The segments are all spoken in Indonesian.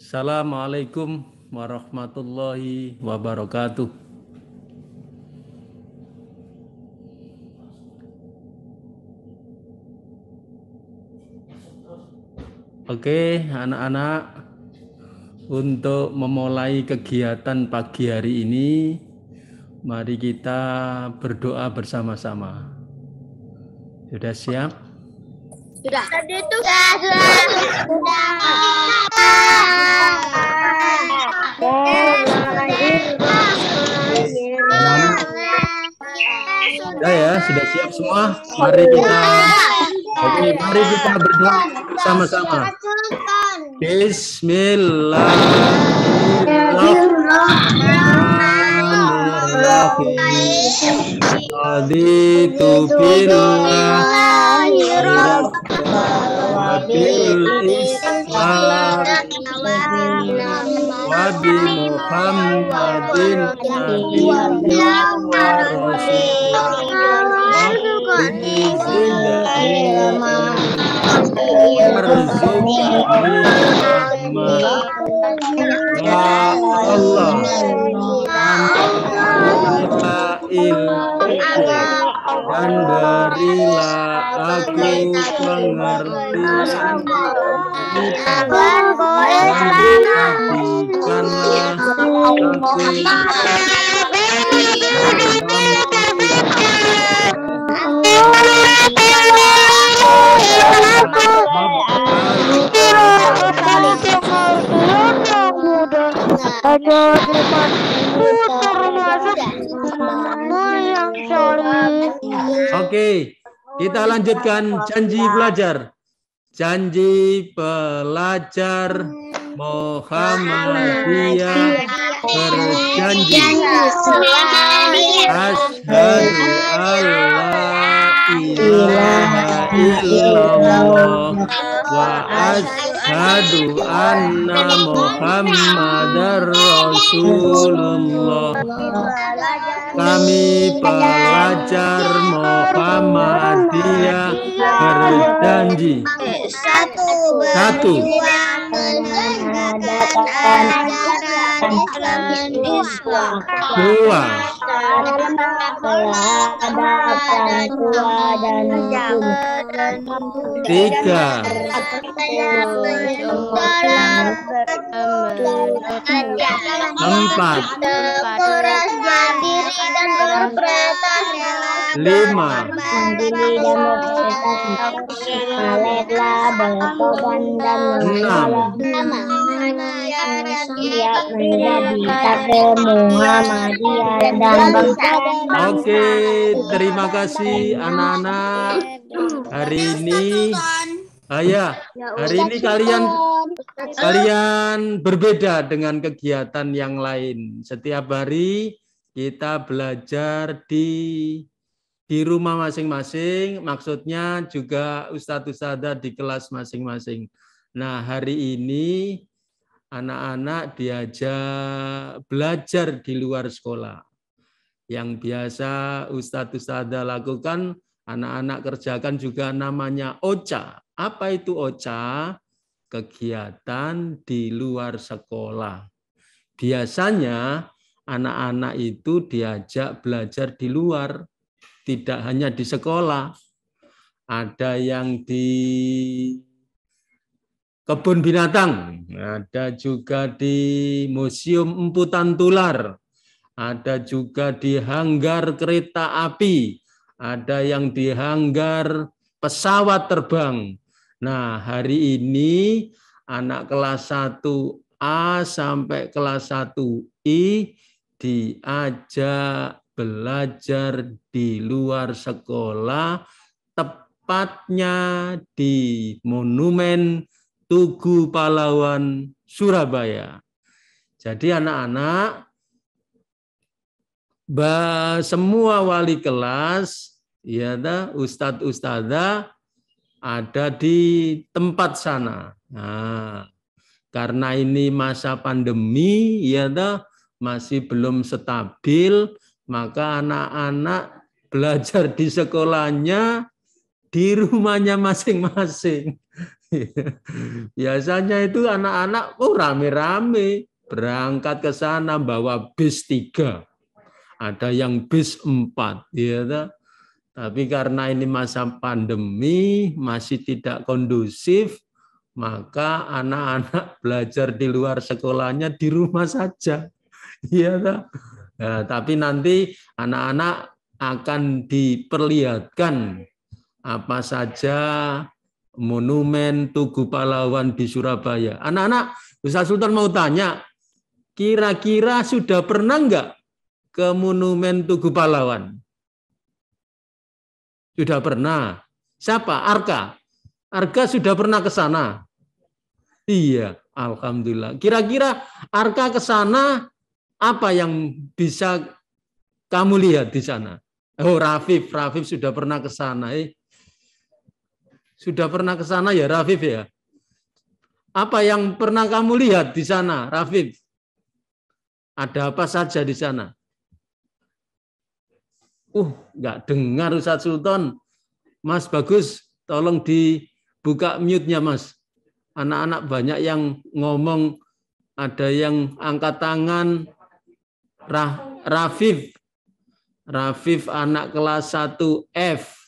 Assalamualaikum warahmatullahi wabarakatuh. Oke, anak-anak, untuk memulai kegiatan pagi hari ini, mari kita berdoa bersama-sama. Sudah siap? Sudah. Sudah ya, sudah siap semua? Mari kita berdoa bersama-sama. Bismillahirrahmanirrahim. Raditu billahi wa bil Islam wa bi Muhammadin nabiyyin wa dan berilah aku pengertian Oke, kita lanjutkan janji belajar. Janji pelajar Muhammadiyah berjanji. Asyhadu alla ilaha illallah wa asyhadu anna Muhammadar Rasulullah. Kami pelajar Muhammadiyah berjanji. Satu. Dua. Tiga. Empat. Lima. Enam. Oke, terima kasih anak-anak. Hari ini kalian berbeda dengan kegiatan yang lain. Setiap hari kita belajar di rumah masing-masing, maksudnya juga ustadz-ustadzah di kelas masing-masing. Nah, hari ini anak-anak diajak belajar di luar sekolah. Yang biasa ustadz-ustadzah lakukan, anak-anak kerjakan juga namanya OCA. Apa itu OCA? Kegiatan di luar sekolah. Biasanya anak-anak itu diajak belajar di luar, tidak hanya di sekolah. Ada yang di kebun binatang, ada juga di Museum Emputan Tular, ada juga di hanggar kereta api, ada yang di hanggar pesawat terbang. Nah, hari ini anak kelas 1A sampai kelas 1I diajak belajar di luar sekolah, tepatnya di Monumen Tugu Pahlawan Surabaya. Jadi anak-anak, semua wali kelas, ya, ustadz-ustadzah ada di tempat sana. Nah, karena ini masa pandemi, ya, masih belum stabil, maka anak-anak belajar di sekolahnya di rumahnya masing-masing. Biasanya itu anak-anak rame-rame berangkat ke sana bawa bis 3. Ada yang bis 4, ya toh. Tapi karena ini masa pandemi masih tidak kondusif, maka anak-anak belajar di luar sekolahnya di rumah saja. Iya toh. Nah, tapi nanti anak-anak akan diperlihatkan apa saja monumen Tugu Pahlawan di Surabaya. Anak-anak, Ustaz Sultan mau tanya, kira-kira sudah pernah enggak ke monumen Tugu Pahlawan? Sudah pernah. Siapa? Arka. Arka sudah pernah ke sana? Iya, alhamdulillah. Kira-kira Arka ke sana, apa yang bisa kamu lihat di sana? Oh, Rafif sudah pernah ke sana. Sudah pernah ke sana ya, Rafif ya? Apa yang pernah kamu lihat di sana, Rafif? Ada apa saja di sana? Nggak dengar Ustaz Sultan. Mas Bagus, tolong dibuka mute-nya, Mas. Anak-anak banyak yang ngomong, ada yang angkat tangan. Rafif anak kelas 1 F.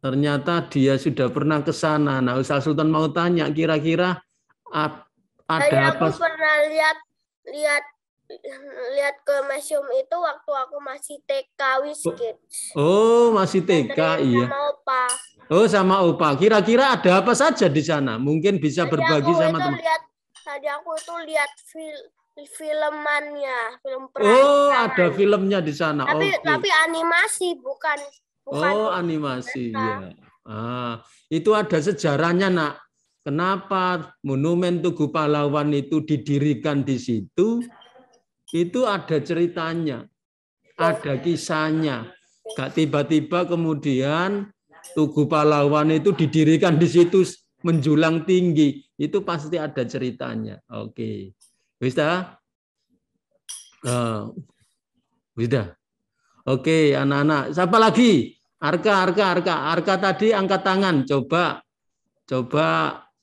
Ternyata dia sudah pernah ke sana. Nah, Ustaz Sultan mau tanya, kira-kira ada apa? Aku pernah lihat ke museum itu waktu aku masih TK Wiskits. Oh, masih TK, iya. Sama Opa. Oh, sama Opa. Kira-kira ada apa saja di sana? Mungkin bisa berbagi sama teman. Tadi aku itu lihat filmannya, film perang. Oh, ada filmnya di sana. Tapi animasi, bukan. Oh, animasi, ya. Itu ada sejarahnya, Nak. Kenapa monumen Tugu Pahlawan itu didirikan di situ? Itu ada ceritanya, ada kisahnya. Gak tiba-tiba kemudian Tugu Pahlawan itu didirikan di situ menjulang tinggi. Itu pasti ada ceritanya. Oke. Bisa? Sudah. Oke, anak-anak. Siapa lagi? Arka tadi angkat tangan. Coba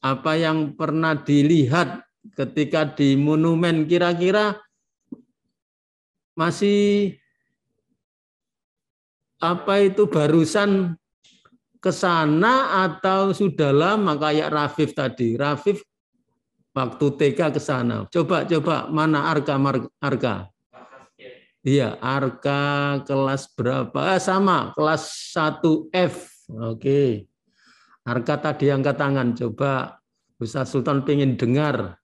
apa yang pernah dilihat ketika di monumen, kira-kira masih apa itu barusan ke sana atau sudah lama kayak Rafif tadi. Rafif waktu TK ke sana. Coba mana Arka? Iya, Arka kelas berapa? Sama, kelas 1 F. Oke. Arka tadi angkat tangan. Coba Ustaz Sultan pengen dengar.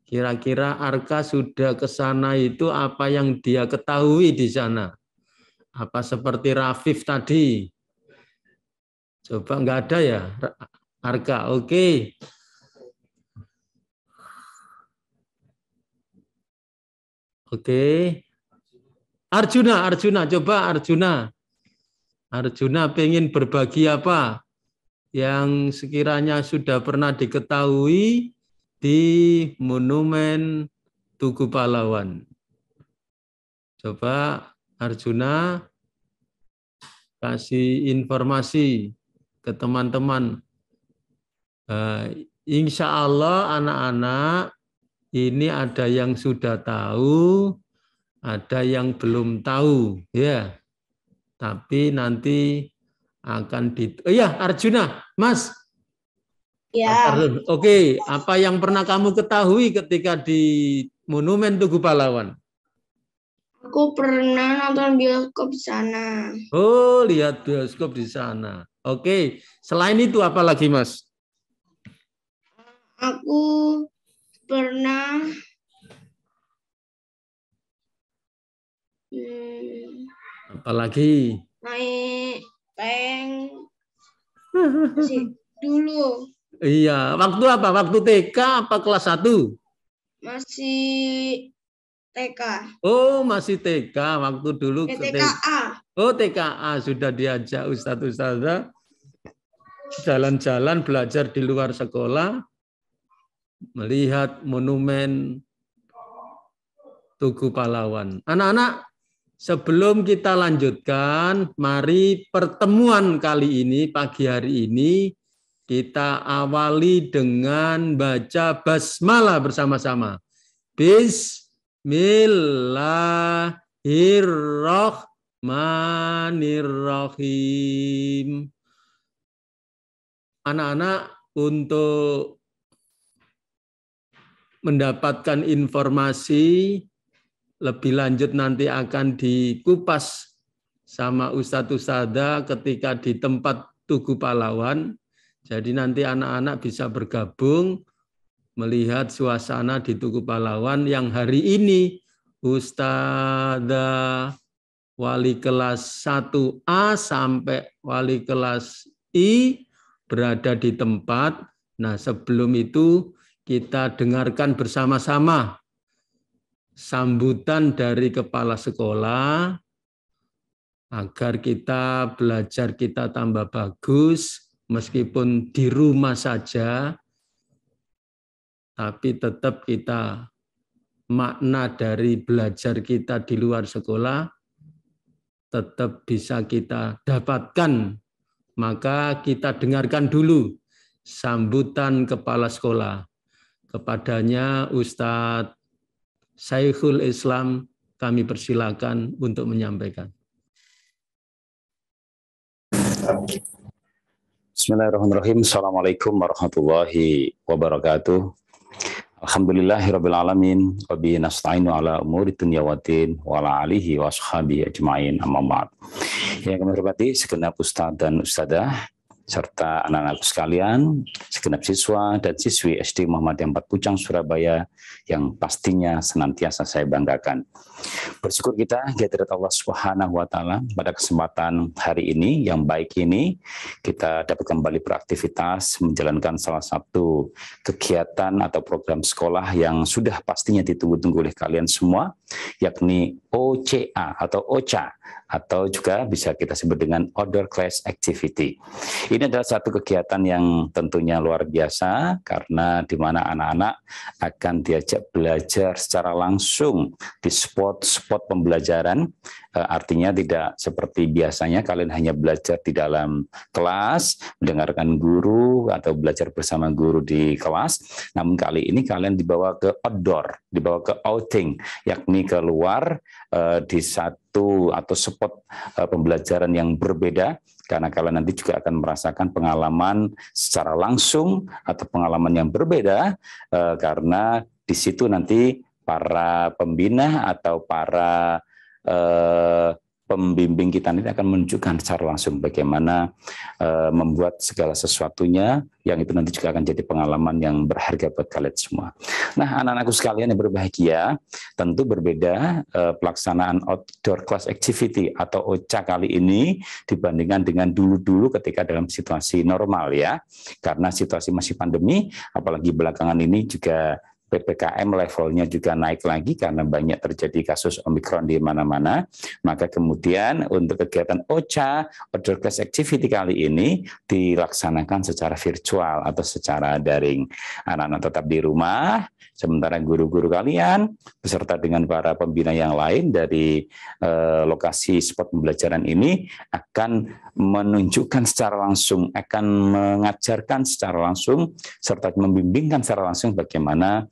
Kira-kira Arka sudah ke sana itu apa yang dia ketahui di sana? Apa seperti Rafif tadi? Coba nggak ada ya, Arka. Oke. Oke. Arjuna, coba Arjuna. Arjuna pengen berbagi apa yang sekiranya sudah pernah diketahui di monumen Tugu Pahlawan. Coba Arjuna kasih informasi ke teman-teman. Insya Allah anak-anak ini ada yang sudah tahu, ada yang belum tahu, ya. Tapi nanti akan Arjuna, Mas. Ya. Oke, apa yang pernah kamu ketahui ketika di Monumen Tugu Pahlawan? Aku pernah nonton bioskop di sana. Oh, lihat bioskop di sana. Oke, selain itu apa lagi, Mas? Aku pernah apalagi naik tank dulu. Iya, waktu apa? Waktu TK apa kelas 1? Masih TK. Oh, masih TK waktu dulu ke TKA. Oh, TKA sudah diajak ustadz-ustadzah jalan-jalan belajar di luar sekolah, melihat monumen Tugu Pahlawan. Anak-anak, sebelum kita lanjutkan, mari pertemuan kali ini, pagi hari ini, kita awali dengan baca basmalah bersama-sama. Bismillahirrahmanirrahim. Anak-anak untuk mendapatkan informasi lebih lanjut nanti akan dikupas sama Ustadz Ustadzah ketika di tempat Tugu Pahlawan. Jadi nanti anak-anak bisa bergabung melihat suasana di Tugu Pahlawan yang hari ini Ustadzah wali kelas 1A sampai wali kelas I berada di tempat. Nah, sebelum itu kita dengarkan bersama-sama sambutan dari kepala sekolah agar kita belajar kita tambah bagus meskipun di rumah saja, tapi tetap kita makna dari belajar kita di luar sekolah tetap bisa kita dapatkan. Maka kita dengarkan dulu sambutan kepala sekolah. Kepadanya Ustadz Syekhul Islam kami persilakan untuk menyampaikan. Bismillahirrahmanirrahim. Assalamualaikum warahmatullahi wabarakatuh. Alhamdulillahirabbil alamin wa bihi nasta'inu ala umuri dunya waddin wa ala alihi wa ashabihi ajmain amma ba'd. Yang kami hormati segenap ustadz dan ustadzah serta anak-anakku sekalian, segenap siswa dan siswi SD Muhammadiyah 4 Pucang Surabaya yang pastinya senantiasa saya banggakan. Bersyukur kita kehadirat Allah Subhanahu wa taala pada kesempatan hari ini yang baik ini kita dapat kembali beraktivitas menjalankan salah satu kegiatan atau program sekolah yang sudah pastinya ditunggu-tunggu oleh kalian semua, yakni OCA atau OCA atau juga bisa kita sebut dengan Outdoor Class Activity. Ini adalah satu kegiatan yang tentunya luar biasa karena di mana anak-anak akan diajak belajar secara langsung di spot-spot pembelajaran. Artinya tidak seperti biasanya kalian hanya belajar di dalam kelas, mendengarkan guru atau belajar bersama guru di kelas. Namun kali ini kalian dibawa ke outdoor, dibawa ke outing, yakni keluar di satu atau spot pembelajaran yang berbeda, karena kalian nanti juga akan merasakan pengalaman secara langsung atau pengalaman yang berbeda, karena di situ nanti para pembina atau para pembimbing kita ini akan menunjukkan secara langsung bagaimana membuat segala sesuatunya, yang itu nanti juga akan jadi pengalaman yang berharga buat kalian semua. Nah, anak-anakku sekalian yang berbahagia, tentu berbeda pelaksanaan Outdoor Class Activity atau OCA kali ini dibandingkan dengan dulu-dulu ketika dalam situasi normal ya. Karena situasi masih pandemi, apalagi belakangan ini juga PPKM levelnya juga naik lagi karena banyak terjadi kasus Omikron di mana-mana. Maka kemudian untuk kegiatan OCA, Outdoor Class Activity kali ini dilaksanakan secara virtual atau secara daring. Anak-anak tetap di rumah, sementara guru-guru kalian beserta dengan para pembina yang lain dari lokasi spot pembelajaran ini akan menunjukkan secara langsung, akan mengajarkan secara langsung, serta membimbingkan secara langsung bagaimana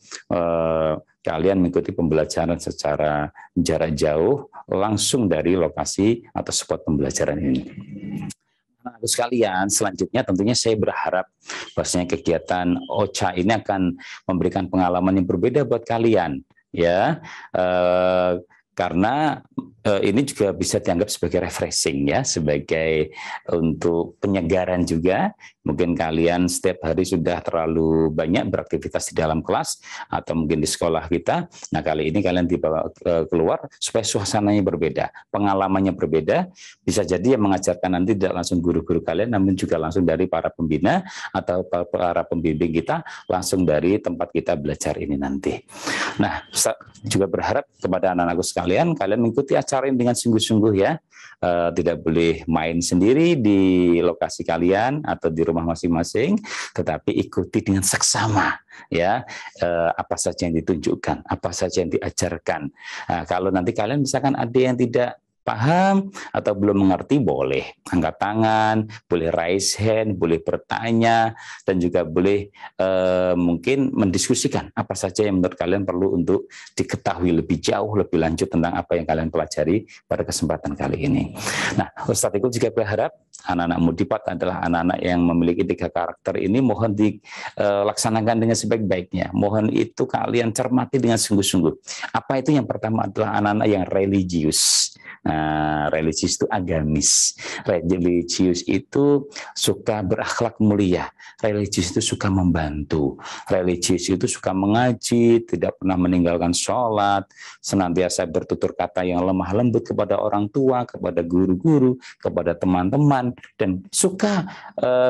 kalian mengikuti pembelajaran secara jarak jauh langsung dari lokasi atau spot pembelajaran ini. Nah, sekalian, selanjutnya tentunya saya berharap bahwasanya kegiatan OCA ini akan memberikan pengalaman yang berbeda buat kalian, ya. Karena ini juga bisa dianggap sebagai refreshing ya, sebagai untuk penyegaran juga. Mungkin kalian setiap hari sudah terlalu banyak beraktivitas di dalam kelas atau mungkin di sekolah kita. Nah, kali ini kalian dibawa keluar supaya suasananya berbeda, pengalamannya berbeda. Bisa jadi yang mengajarkan nanti tidak langsung guru-guru kalian, namun juga langsung dari para pembina atau para pembimbing kita, langsung dari tempat kita belajar ini nanti. Nah, juga berharap kepada anak-anakku sekalian, kalian mengikuti acara ini dengan sungguh-sungguh ya. Tidak boleh main sendiri di lokasi kalian atau di rumah masing-masing, tetapi ikuti dengan seksama ya, apa saja yang ditunjukkan, apa saja yang diajarkan. Nah, kalau nanti kalian misalkan ada yang tidak paham atau belum mengerti, boleh angkat tangan, boleh raise hand, boleh bertanya, dan juga boleh mungkin mendiskusikan apa saja yang menurut kalian perlu untuk diketahui lebih jauh, lebih lanjut tentang apa yang kalian pelajari pada kesempatan kali ini. Nah, Ustadz Ikut juga berharap anak-anak Mudipat adalah anak-anak yang memiliki 3 karakter ini, mohon dilaksanakan dengan sebaik-baiknya. Mohon itu kalian cermati dengan sungguh-sungguh. Apa itu? Yang pertama adalah anak-anak yang religius. Nah, religius itu agamis. Religius itu suka berakhlak mulia. Religius itu suka membantu. Religius itu suka mengaji, tidak pernah meninggalkan sholat, senantiasa bertutur kata yang lemah lembut kepada orang tua, kepada guru-guru, kepada teman-teman, dan suka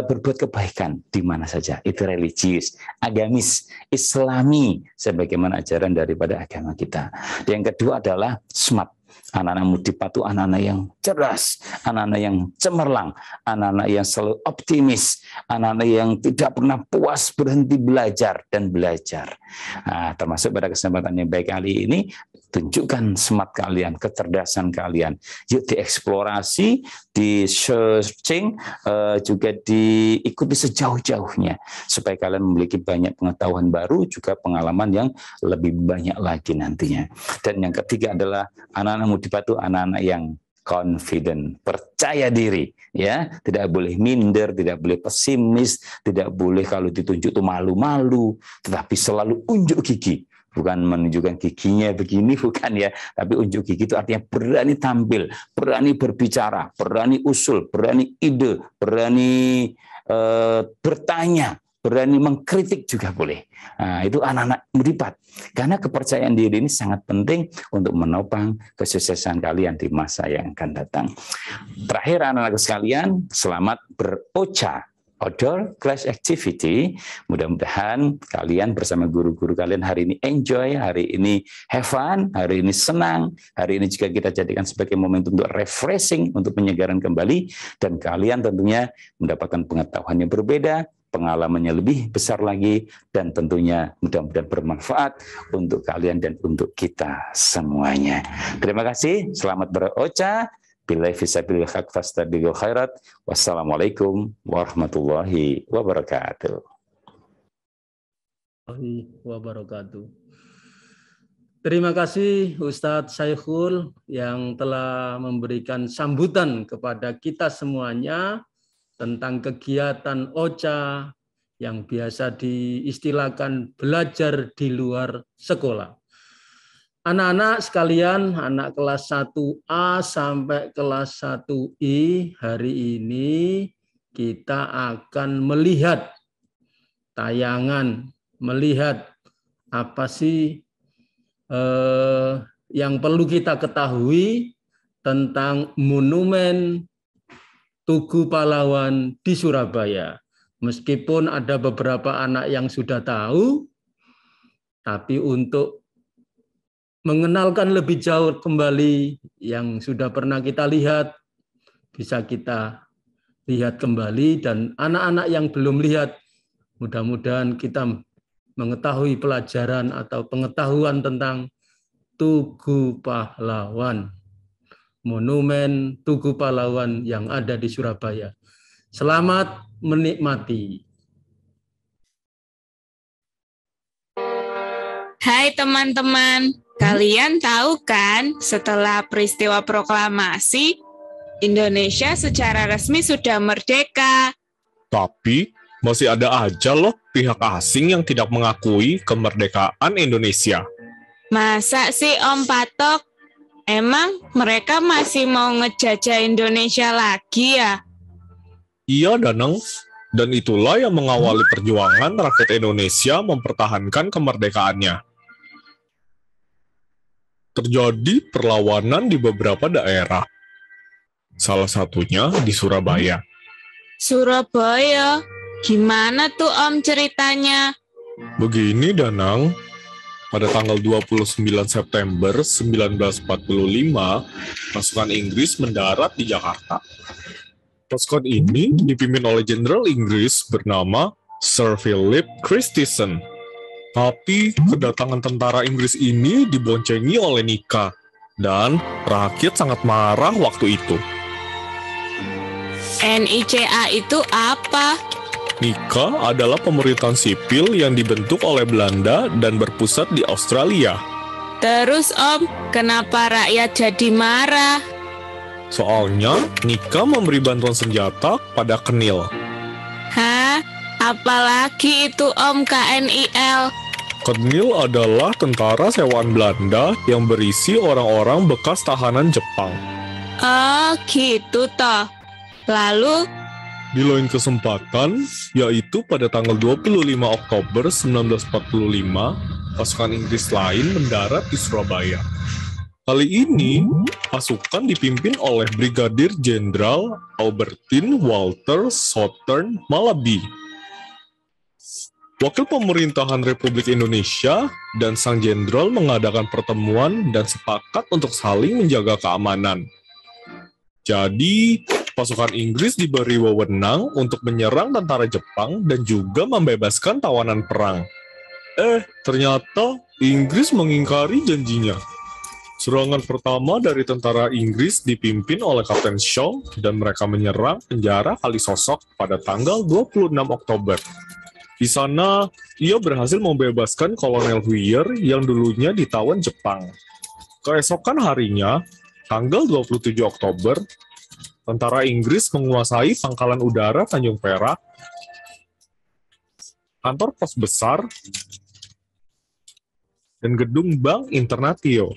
berbuat kebaikan di mana saja. Itu religius, agamis, islami, sebagaimana ajaran daripada agama kita. Yang kedua adalah smart. Anak-anak Mudipat itu anak-anak yang cerdas, anak-anak yang cemerlang, anak-anak yang selalu optimis, anak-anak yang tidak pernah puas berhenti belajar dan belajar. Nah, termasuk pada kesempatan yang baik kali ini, tunjukkan smart kalian, kecerdasan kalian. Yuk dieksplorasi, di searching, juga diikuti sejauh-jauhnya, supaya kalian memiliki banyak pengetahuan baru, juga pengalaman yang lebih banyak lagi nantinya. Dan yang ketiga adalah anak-anak Mudipat itu anak-anak yang confident, percaya diri, ya, tidak boleh minder, tidak boleh pesimis, tidak boleh kalau ditunjuk itu malu-malu, tetapi selalu unjuk gigi. Bukan menunjukkan giginya begini, bukan ya, tapi unjuk gigi itu artinya berani tampil, berani berbicara, berani usul, berani ide, berani bertanya, berani mengkritik juga boleh. Nah, itu anak-anak Mudipat. Karena kepercayaan diri ini sangat penting untuk menopang kesuksesan kalian di masa yang akan datang. Terakhir, anak-anak sekalian, selamat berocha. Outdoor class activity, mudah-mudahan kalian bersama guru-guru kalian hari ini enjoy, hari ini have fun, hari ini senang, hari ini juga kita jadikan sebagai momentum untuk refreshing, untuk penyegaran kembali, dan kalian tentunya mendapatkan pengetahuan yang berbeda, pengalamannya lebih besar lagi, dan tentunya mudah-mudahan bermanfaat untuk kalian dan untuk kita semuanya. Terima kasih, selamat berocha. Billahi fisabilil haq fastabiqul khairat. Wassalamualaikum warahmatullahi wabarakatuh. Wabarakatuh. Terima kasih Ustadz Saikhul yang telah memberikan sambutan kepada kita semuanya tentang kegiatan OCA yang biasa diistilahkan belajar di luar sekolah. Anak-anak sekalian, anak kelas 1A sampai kelas 1I, hari ini kita akan melihat tayangan, melihat apa sih yang perlu kita ketahui tentang monumen Tugu Pahlawan di Surabaya. Meskipun ada beberapa anak yang sudah tahu, tapi untuk mengenalkan lebih jauh kembali yang sudah pernah kita lihat, bisa kita lihat kembali, dan anak-anak yang belum lihat, mudah-mudahan kita mengetahui pelajaran atau pengetahuan tentang Tugu Pahlawan, monumen Tugu Pahlawan yang ada di Surabaya. Selamat menikmati. Hai teman-teman, kalian tahu kan setelah peristiwa proklamasi, Indonesia secara resmi sudah merdeka. Tapi masih ada aja loh pihak asing yang tidak mengakui kemerdekaan Indonesia. Masa sih Om Patok? Emang mereka masih mau ngejajah Indonesia lagi ya? Iya Danang, dan itulah yang mengawali perjuangan rakyat Indonesia mempertahankan kemerdekaannya. Terjadi perlawanan di beberapa daerah. Salah satunya di Surabaya. Surabaya? Gimana tuh Om ceritanya? Begini Danang, pada tanggal 29 September 1945, pasukan Inggris mendarat di Jakarta. Pasukan ini dipimpin oleh Jenderal Inggris bernama Sir Philip Christison. Tapi kedatangan tentara Inggris ini diboncengi oleh Nika, Dan rakyat sangat marah waktu itu. NICA itu apa? NICA adalah pemerintahan sipil yang dibentuk oleh Belanda dan berpusat di Australia. Terus Om, kenapa rakyat jadi marah? Soalnya NICA memberi bantuan senjata pada Kenil. Hah? Apalagi itu Om KNIL? Kenil adalah tentara sewaan Belanda yang berisi orang-orang bekas tahanan Jepang. Oh gitu toh. Lalu? Di lain kesempatan, yaitu pada tanggal 25 Oktober 1945, pasukan Inggris lain mendarat di Surabaya. Kali ini, pasukan dipimpin oleh Brigadir Jenderal Albertine Walter Southern Malaby. Wakil Pemerintahan Republik Indonesia dan Sang Jenderal mengadakan pertemuan dan sepakat untuk saling menjaga keamanan. Jadi, pasukan Inggris diberi wewenang untuk menyerang tentara Jepang dan juga membebaskan tawanan perang. Ternyata Inggris mengingkari janjinya. Serangan pertama dari tentara Inggris dipimpin oleh Kapten Shaw dan mereka menyerang penjara Kalisosok pada tanggal 26 Oktober. Di sana, ia berhasil membebaskan Kolonel Huyer yang dulunya ditawan Jepang. Keesokan harinya, tanggal 27 Oktober, tentara Inggris menguasai Pangkalan Udara Tanjung Perak, kantor pos besar, dan gedung Bank Internatio.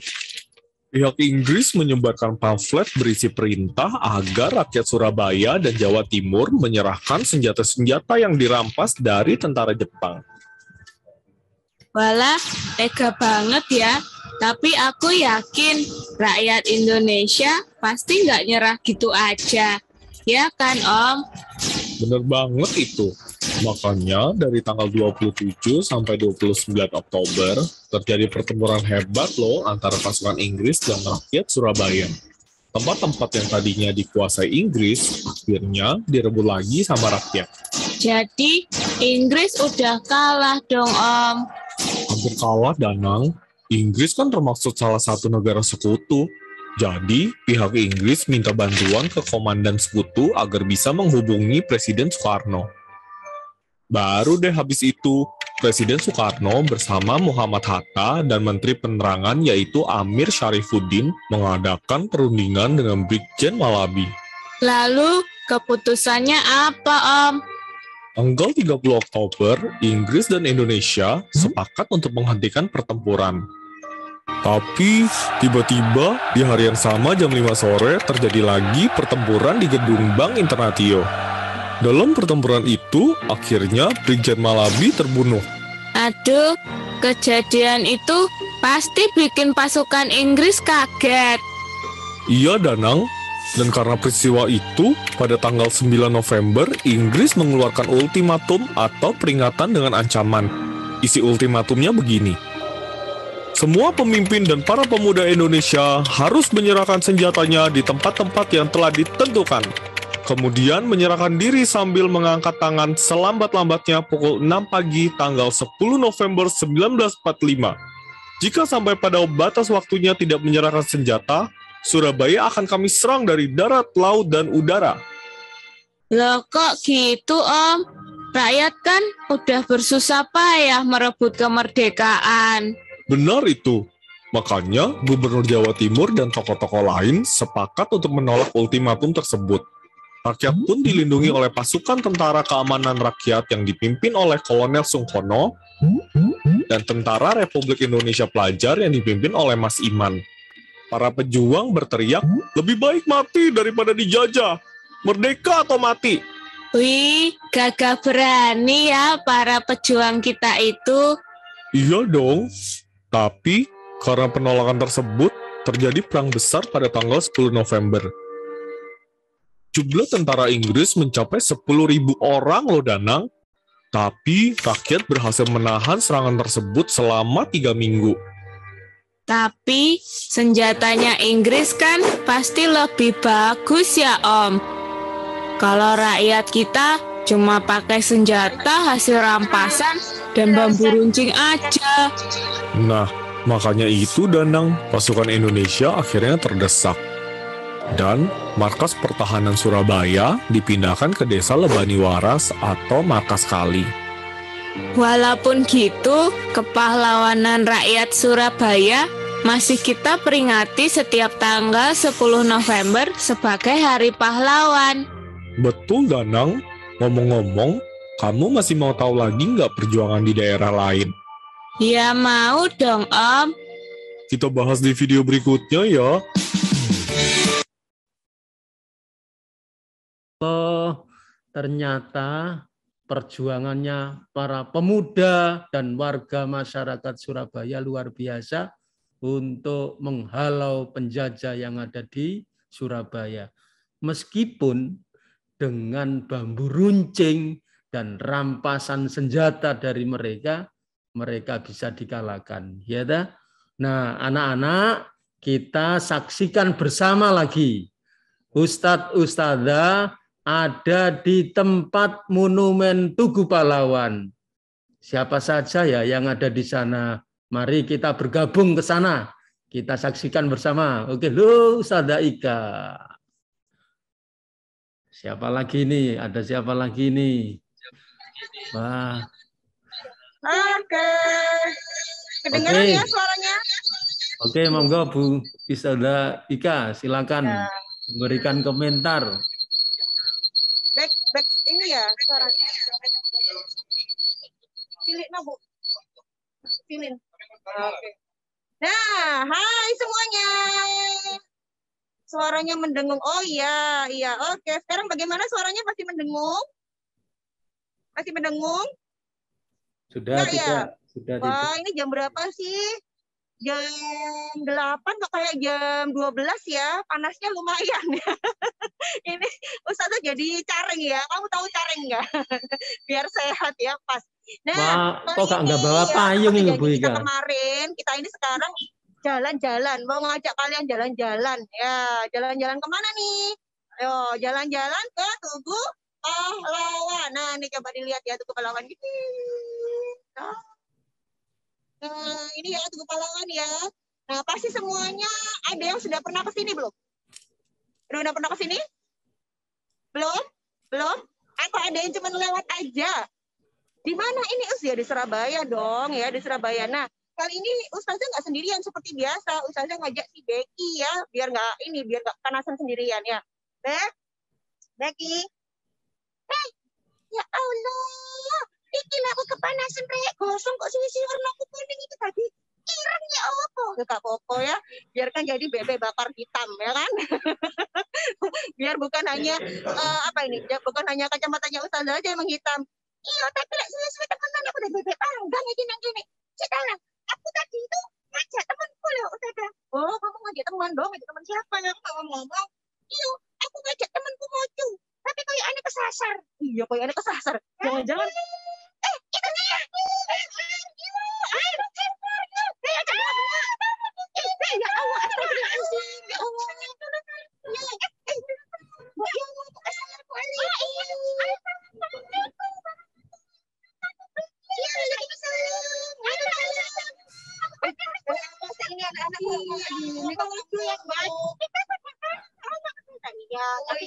Pihak Inggris menyebarkan pamflet berisi perintah agar rakyat Surabaya dan Jawa Timur menyerahkan senjata-senjata yang dirampas dari tentara Jepang. Walah, tega banget ya. Tapi aku yakin rakyat Indonesia pasti nggak nyerah gitu aja. Ya kan, Om? Bener banget itu. Makanya dari tanggal 27 sampai 29 Oktober terjadi pertempuran hebat loh antara pasukan Inggris dan rakyat Surabaya. Tempat-tempat yang tadinya dikuasai Inggris akhirnya direbut lagi sama rakyat. Jadi Inggris udah kalah dong, Om. Hampir kalah, Danang. Inggris kan termasuk salah satu negara sekutu. Jadi, pihak Inggris minta bantuan ke komandan sekutu agar bisa menghubungi Presiden Soekarno. Baru deh habis itu, Presiden Soekarno bersama Muhammad Hatta dan Menteri Penerangan yaitu Amir Syarifuddin mengadakan perundingan dengan Brigjen Malaby. Lalu, keputusannya apa, Om? Tanggal 30 Oktober, Inggris dan Indonesia sepakat untuk menghentikan pertempuran. Tapi, tiba-tiba di hari yang sama jam 5 sore terjadi lagi pertempuran di gedung Bank Internatio. Dalam pertempuran itu, akhirnya Brigjen Malaby terbunuh. Aduh, kejadian itu pasti bikin pasukan Inggris kaget. Iya, Danang. Dan karena peristiwa itu, pada tanggal 9 November, Inggris mengeluarkan ultimatum atau peringatan dengan ancaman. Isi ultimatumnya begini. Semua pemimpin dan para pemuda Indonesia harus menyerahkan senjatanya di tempat-tempat yang telah ditentukan. Kemudian menyerahkan diri sambil mengangkat tangan selambat-lambatnya pukul 6 pagi tanggal 10 November 1945. Jika sampai pada batas waktunya tidak menyerahkan senjata, Surabaya akan kami serang dari darat, laut, dan udara. Loh kok gitu, Om? Rakyat kan udah bersusah payah merebut kemerdekaan. Benar itu. Makanya Gubernur Jawa Timur dan tokoh-tokoh lain sepakat untuk menolak ultimatum tersebut. Rakyat pun dilindungi oleh pasukan Tentara Keamanan Rakyat yang dipimpin oleh Kolonel Sungkono dan Tentara Republik Indonesia Pelajar yang dipimpin oleh Mas Iman. Para pejuang berteriak, lebih baik mati daripada dijajah. Merdeka atau mati. Wih, gagah berani ya para pejuang kita itu. Iya dong. Tapi, karena penolakan tersebut, terjadi perang besar pada tanggal 10 November. Jumlah tentara Inggris mencapai 10.000 orang loh, Danang. Tapi, rakyat berhasil menahan serangan tersebut selama 3 minggu. Tapi senjatanya Inggris kan pasti lebih bagus ya, Om. Kalau rakyat kita cuma pakai senjata hasil rampasan dan bambu runcing aja. Nah, Makanya itu Danang, pasukan Indonesia akhirnya terdesak. Dan markas pertahanan Surabaya dipindahkan ke desa Lebani Waras atau markas Kali. Walaupun gitu, kepahlawanan rakyat Surabaya masih kita peringati setiap tanggal 10 November sebagai Hari Pahlawan. Betul Danang, ngomong-ngomong, kamu masih mau tahu lagi nggak perjuangan di daerah lain? Ya mau dong Om. Kita bahas di video berikutnya ya. Oh, ternyata perjuangannya para pemuda dan warga masyarakat Surabaya luar biasa untuk menghalau penjajah yang ada di Surabaya. Meskipun dengan bambu runcing dan rampasan senjata dari mereka bisa dikalahkan. Ya dah? Nah, anak-anak, kita saksikan bersama lagi. Ustadz Ustadzah ada di tempat monumen Tugu Pahlawan. Siapa saja ya yang ada di sana? Mari kita bergabung ke sana. Kita saksikan bersama. Oke, lo Ustadzah Ika. Siapa lagi nih? Ada siapa lagi nih? Wah. Oke. Kedengaran ya suaranya? Oke, monggo Bu Ustadzah Ika, silakan memberikan komentar. Back ini ya suaranya. Pilih Bu. Pilih. Oke. Nah, hai semuanya. Suaranya mendengung. Oh iya. Oke, sekarang bagaimana suaranya, masih mendengung? Masih mendengung? Sudah tidak. Ya? Sudah Wah, ini jam berapa sih? Jam 8 kok kayak jam 12 ya. Panasnya lumayan ya. Ini Ustazah jadi careng ya. Kamu tahu careng nggak? Biar sehat ya, pas. Nah, kok nggak bawa payung ini Bu Ika? Ika? Kemarin kita ini sekarang jalan-jalan. Mau ngajak kalian jalan-jalan. Ya, jalan-jalan kemana nih? Ayo, jalan-jalan ke Tugu Pahlawan. Nah, ini coba dilihat ya Tugu Pahlawan gitu. Nah, ini ya Tugu Pahlawan ya. Nah, pasti semuanya ada yang sudah pernah ke sini belum? Udah pernah ke sini? Belum? Atau ada yang cuma lewat aja? Di mana ini ya di Surabaya dong ya, di Surabaya. Nah, kali ini Ustazah nggak sendirian seperti biasa. Ustazah ngajak si Becky ya, biar nggak panasan sendirian ya. Becky. Hey, ya Allah. Bikin aku kepanasan kayak gosong kok sini warna aku kuning itu tadi. Ireng ya apa? Gak apa-apa ya. Biarkan jadi bebek bakar hitam ya kan. Biar bukan hanya bukan hanya kacamatanya Ustazah aja yang menghitam. Iya, tapi lek suwe-suwe temenan aku udah bebek panggang gini. Sekarang aku tadi itu ngajak temanku loh Ustazah. Oh, kamu ngajak teman dong, ngajak teman siapa ya? Aku ngomong. Iya, aku ngajak temanku mocu. Tapi kayak aneh kesasar. Iya, kayak aneh kesasar. Jangan-jangan itu dia. Ya Allah, astagfirullahaladzim. Ya Allah. Ini anak-anak ini kalau lucu ya, baik.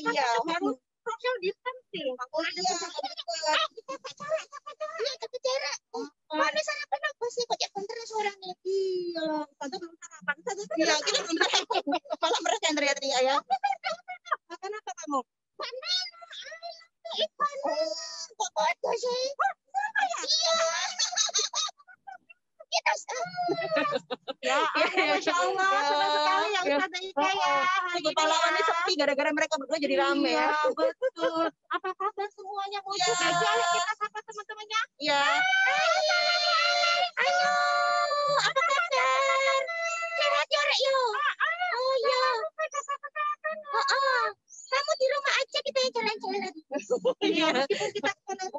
Iya, harus social distancing. Aku ada kita jarak. Mana sarapan apa sih? Kok bentar suaranya? Iya, tante belum sarapan. Iya, kita belum sarapan. Malah mereka yang teriak-teriak ya. Makan apa kamu? Banana. Ikan. Kok ada sih? Iya. Ya, Masya Allah, senang sekali ya Ustazah Ika ya. Tugu Pahlawan ini sepi gara-gara mereka berdua jadi rame ya. Betul. Apa kabar semuanya? Mau juga aja kita sapa teman-temannya. Iya. Ayo, apa kabar? Sehat ya, Rek yo. Oh iya. Kamu di rumah aja, kita ya jalan-jalan. Iya, meskipun kita kenal.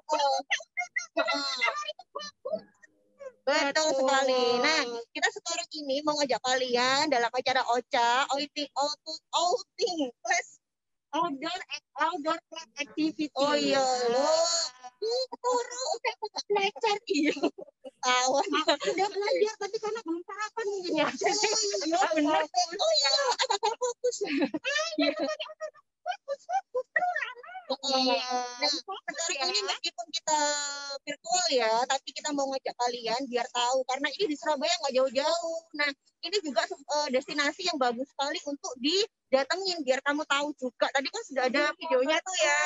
Betul sekali. Nah, kita sekarang ini mau ngajak kalian dalam acara OCA, outing plus outdoor class activity. Oh iya, loh. Turu, udah belajar. Iya. Tawan. Udah belajar, tapi karena belum sarapan mungkin ya. Iya, benar. Oh iya, agak fokus. Iya. Fokus. Iya. Nah, sekarang ini meskipun kita virtual ya, tapi kita mau ngajak kalian biar tahu. Karena ini di Surabaya nggak jauh-jauh. Nah, ini juga destinasi yang bagus sekali untuk didatengin biar kamu tahu juga. Tadi kan sudah ada videonya tuh ya.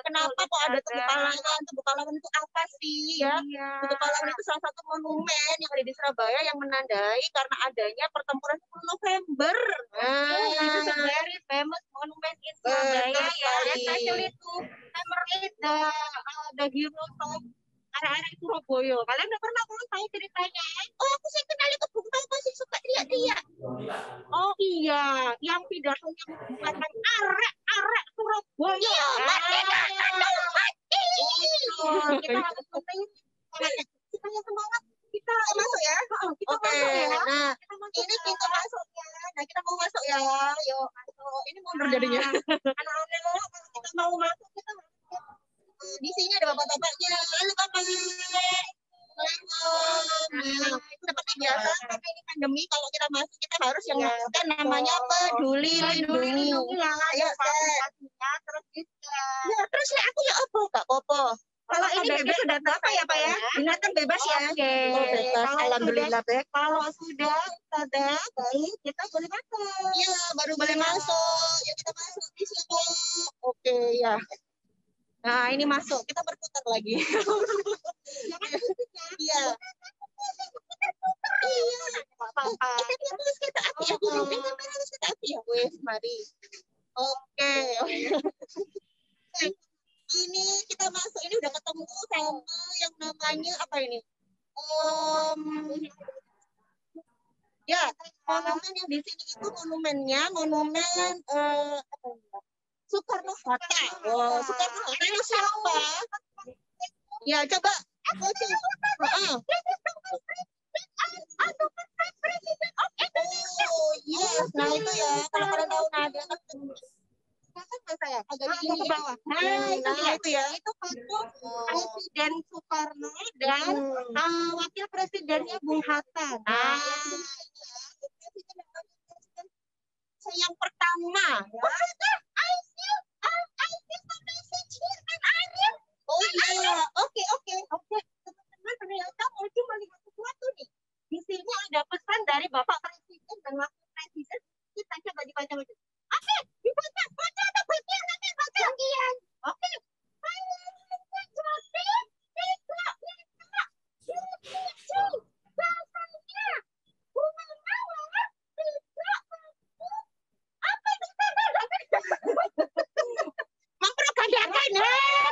Kenapa kok ada Tugu Pahlawan? Tugu Pahlawan itu apa sih ya? Tugu Pahlawan itu salah satu monumen yang ada di Surabaya yang menandai karena adanya pertempuran 10 November. This is a very famous monument in Surabaya ya, especially to commemorate the heroes of arek-arek Surabaya. Kalian udah pernah tahu ceritanya? Oh, aku sih kenal itu Bung Tomo masih suka teriak-teriak. Oh iya, yang pidatonya mengatakan arek Surabaya. Iya, merdeka atau mati. Kita harus penting kita yang semangat. Kita masuk ya. Kita Oke. masuk ya. Nah, Kita ini pintu masuknya. Nah, kita mau masuk ya. Yuk, masuk. Ini mundur jadinya. Anak-anak kalau kita mau masuk kita Di sini ada bapak-bapaknya. Halo bapak. Nah, seperti biasa karena ini pandemi, kalau kita masuk kita harus yang melakukan namanya peduli lindungi. Ayo, terus bisa. ya terus ya aku ya apa gak apa-apa. Kalau ini bebas sudah apa ya Pak ya? Binatang bebas ya. Oke. Oh, bebas. Kalau Alhamdulillah Bek. Kalau sudah Ustazah, baik kita boleh masuk. Iya, baru boleh masuk. Ya kita masuk di sini. Oke, ya. Nah, ini masuk. Kita berputar lagi. Iya. Iya. Apa-apa. Kita terus kita api ya. Kita terus kita api ya. Wes, mari. Oke. Ini kita masuk. Ini udah ketemu sama yang namanya apa ini? Ya, monumen yang di sini itu monumennya monumen apa ini? Soekarno Hatta. Oh, Soekarno Hatta itu siapa? Ya, coba. Oh, yes. Nah, itu ya. Kalau kalian tahu, nah, dia kan saya agak Ke bawah. Nah, itu ya. Itu patung Presiden Soekarno dan wakil presidennya Bung Hatta. Nah, yang pertama. Oh iya, oke. Teman-teman ternyata mau cuma lihat sesuatu nih. Di sini ada pesan dari Bapak Presiden dan Wakil Presiden. Kita coba dibaca. Oke, dibaca. Baca atau baca nanti baca. Bagian. Oke. Mempropagandakan,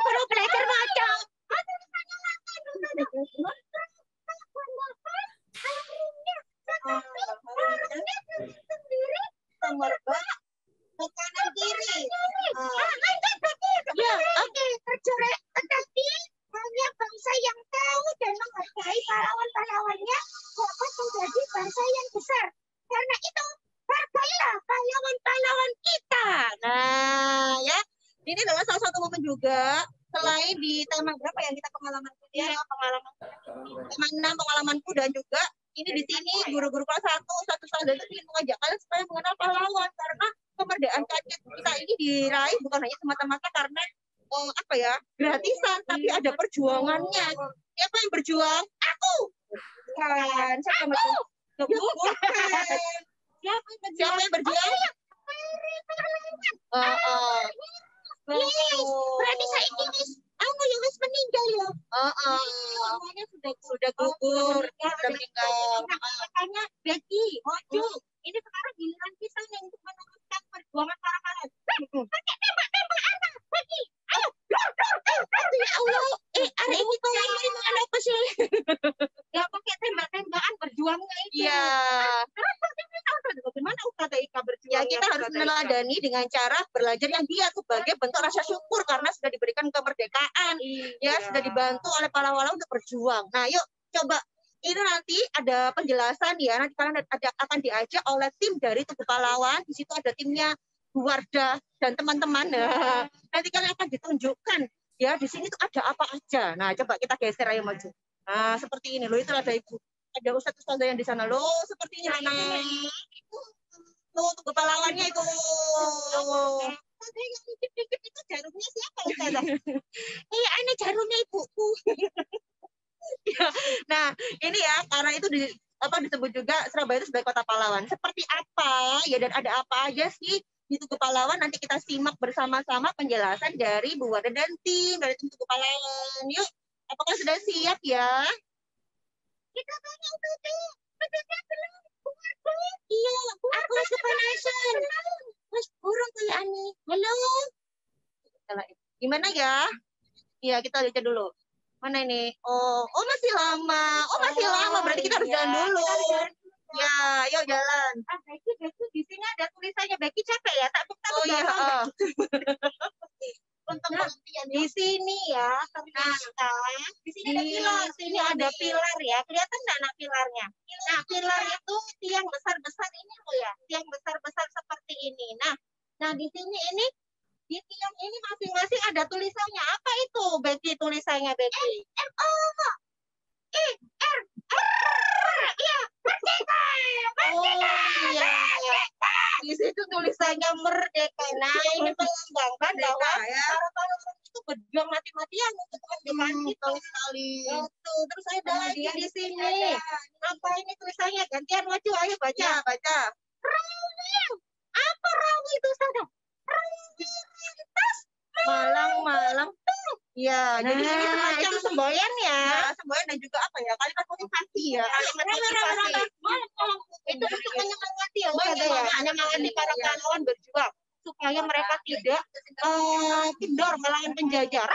baru belajar baca. Merbak ke kanan kiri. Ya, oke. Tetapi hanya bangsa yang tahu dan menghargai pahlawan-pahlawannya dapat menjadi bangsa yang besar. Karena itu, hargailah pahlawan-pahlawan kita. Nah, ya. Ini adalah salah satu momen juga selain di tema berapa yang kita pengalaman kuda, pengalaman tema 6 pengalaman kuda juga. Ini di sini guru-guru kelas 1 Ustaz itu ingin mengajak kalian supaya mengenal pahlawan karena kemerdekaan kita ini diraih bukan hanya semata-mata karena apa ya gratisan, tapi ada perjuangannya. Siapa yang berjuang? Aku. Bukan. Siapa yang berjuang? Bukan. Siapa yang berjuang? Berarti saya ini yang harus meninggal ya. Semuanya sudah gugur, sudah meninggal. Makanya Becky, Mojo, ini sekarang giliran kita yang untuk meneruskan perjuangan para pahlawan. Pakai tembak anak, Becky. Ayo, Ya Allah, hari ini kau yang mana apa sih? ya pakai tembak-tembakan berjuangnya itu. Iya. Bagaimana Ustaz Ika berjuang? Ya kita harus meneladani dengan cara belajar yang dia sebagai bentuk rasa syukur karena sudah diberikan kemerdekaan. Ya sudah dibantu oleh pahlawan untuk berjuang. Nah, yuk coba ini nanti ada penjelasan ya. Nanti kalian akan diajak oleh tim dari Tugu Pahlawan. Di situ ada timnya Bu Wardah dan teman-teman. Nah, nanti kalian akan ditunjukkan Ya, di sini tuh ada apa aja. Nah, coba kita geser ayo maju. Nah, seperti ini loh, itu ada ibu. Ada ustadz ustadzah yang di sana loh, seperti ini. Nah, itu tuh kepalawannya itu. Yang dikit-dikit itu jarumnya siapa ustazah? Iya, ini jarumnya ibuku. Nah, ini ya, karena itu disebut juga Surabaya itu sebagai kota pahlawan. Seperti apa ya, dan ada apa aja sih di Tugu Pahlawan? Nanti kita simak bersama-sama penjelasan dari Bu Wardah dan tim dari tim Tugu Pahlawan. Yuk, apakah sudah siap ya? Kita tanya udah belum? Iya, aku masih kepanasan. Mas burung kayak Ani. Halo. Gimana ya? Iya, kita lihat dulu. Mana ini? Oh masih lama. Masih lama. Berarti kita harus jalan dulu. Ya, yuk jalan. Becky, di sini ada tulisannya. Becky capek ya? Tak iya. Untuk di sini ya, ternyata di sini ada pilar. Di sini ada pilar ya. Kelihatan nggak nak pilarnya? Nah, pilar itu tiang besar-besar ini loh ya. Tiang besar-besar seperti ini. Nah di sini ini di tiang ini masing-masing ada tulisannya. Apa itu, Becky, tulisannya, Becky? Ya, merdeka. Oh iya. Di situ tulisannya merdeka. Nah, ini melambangkan bahwa para pahlawan itu berjuang mati-matian untuk kemerdekaan kita. Sekali. Betul. Terus saya lagi di sini. Apa ini tulisannya? Gantian maju, ayo baca. Baca. Rawi. Apa rawi itu, Ustazah? Malang. Ya, jadi ini semacam semboyan ya. Semboyan dan juga apa ya? Kalimat motivasi ya. Kalimat motivasi. Itu untuk menyemangati ya, menyemangati para pahlawan berjuang supaya mereka tidak kendor melawan penjajah.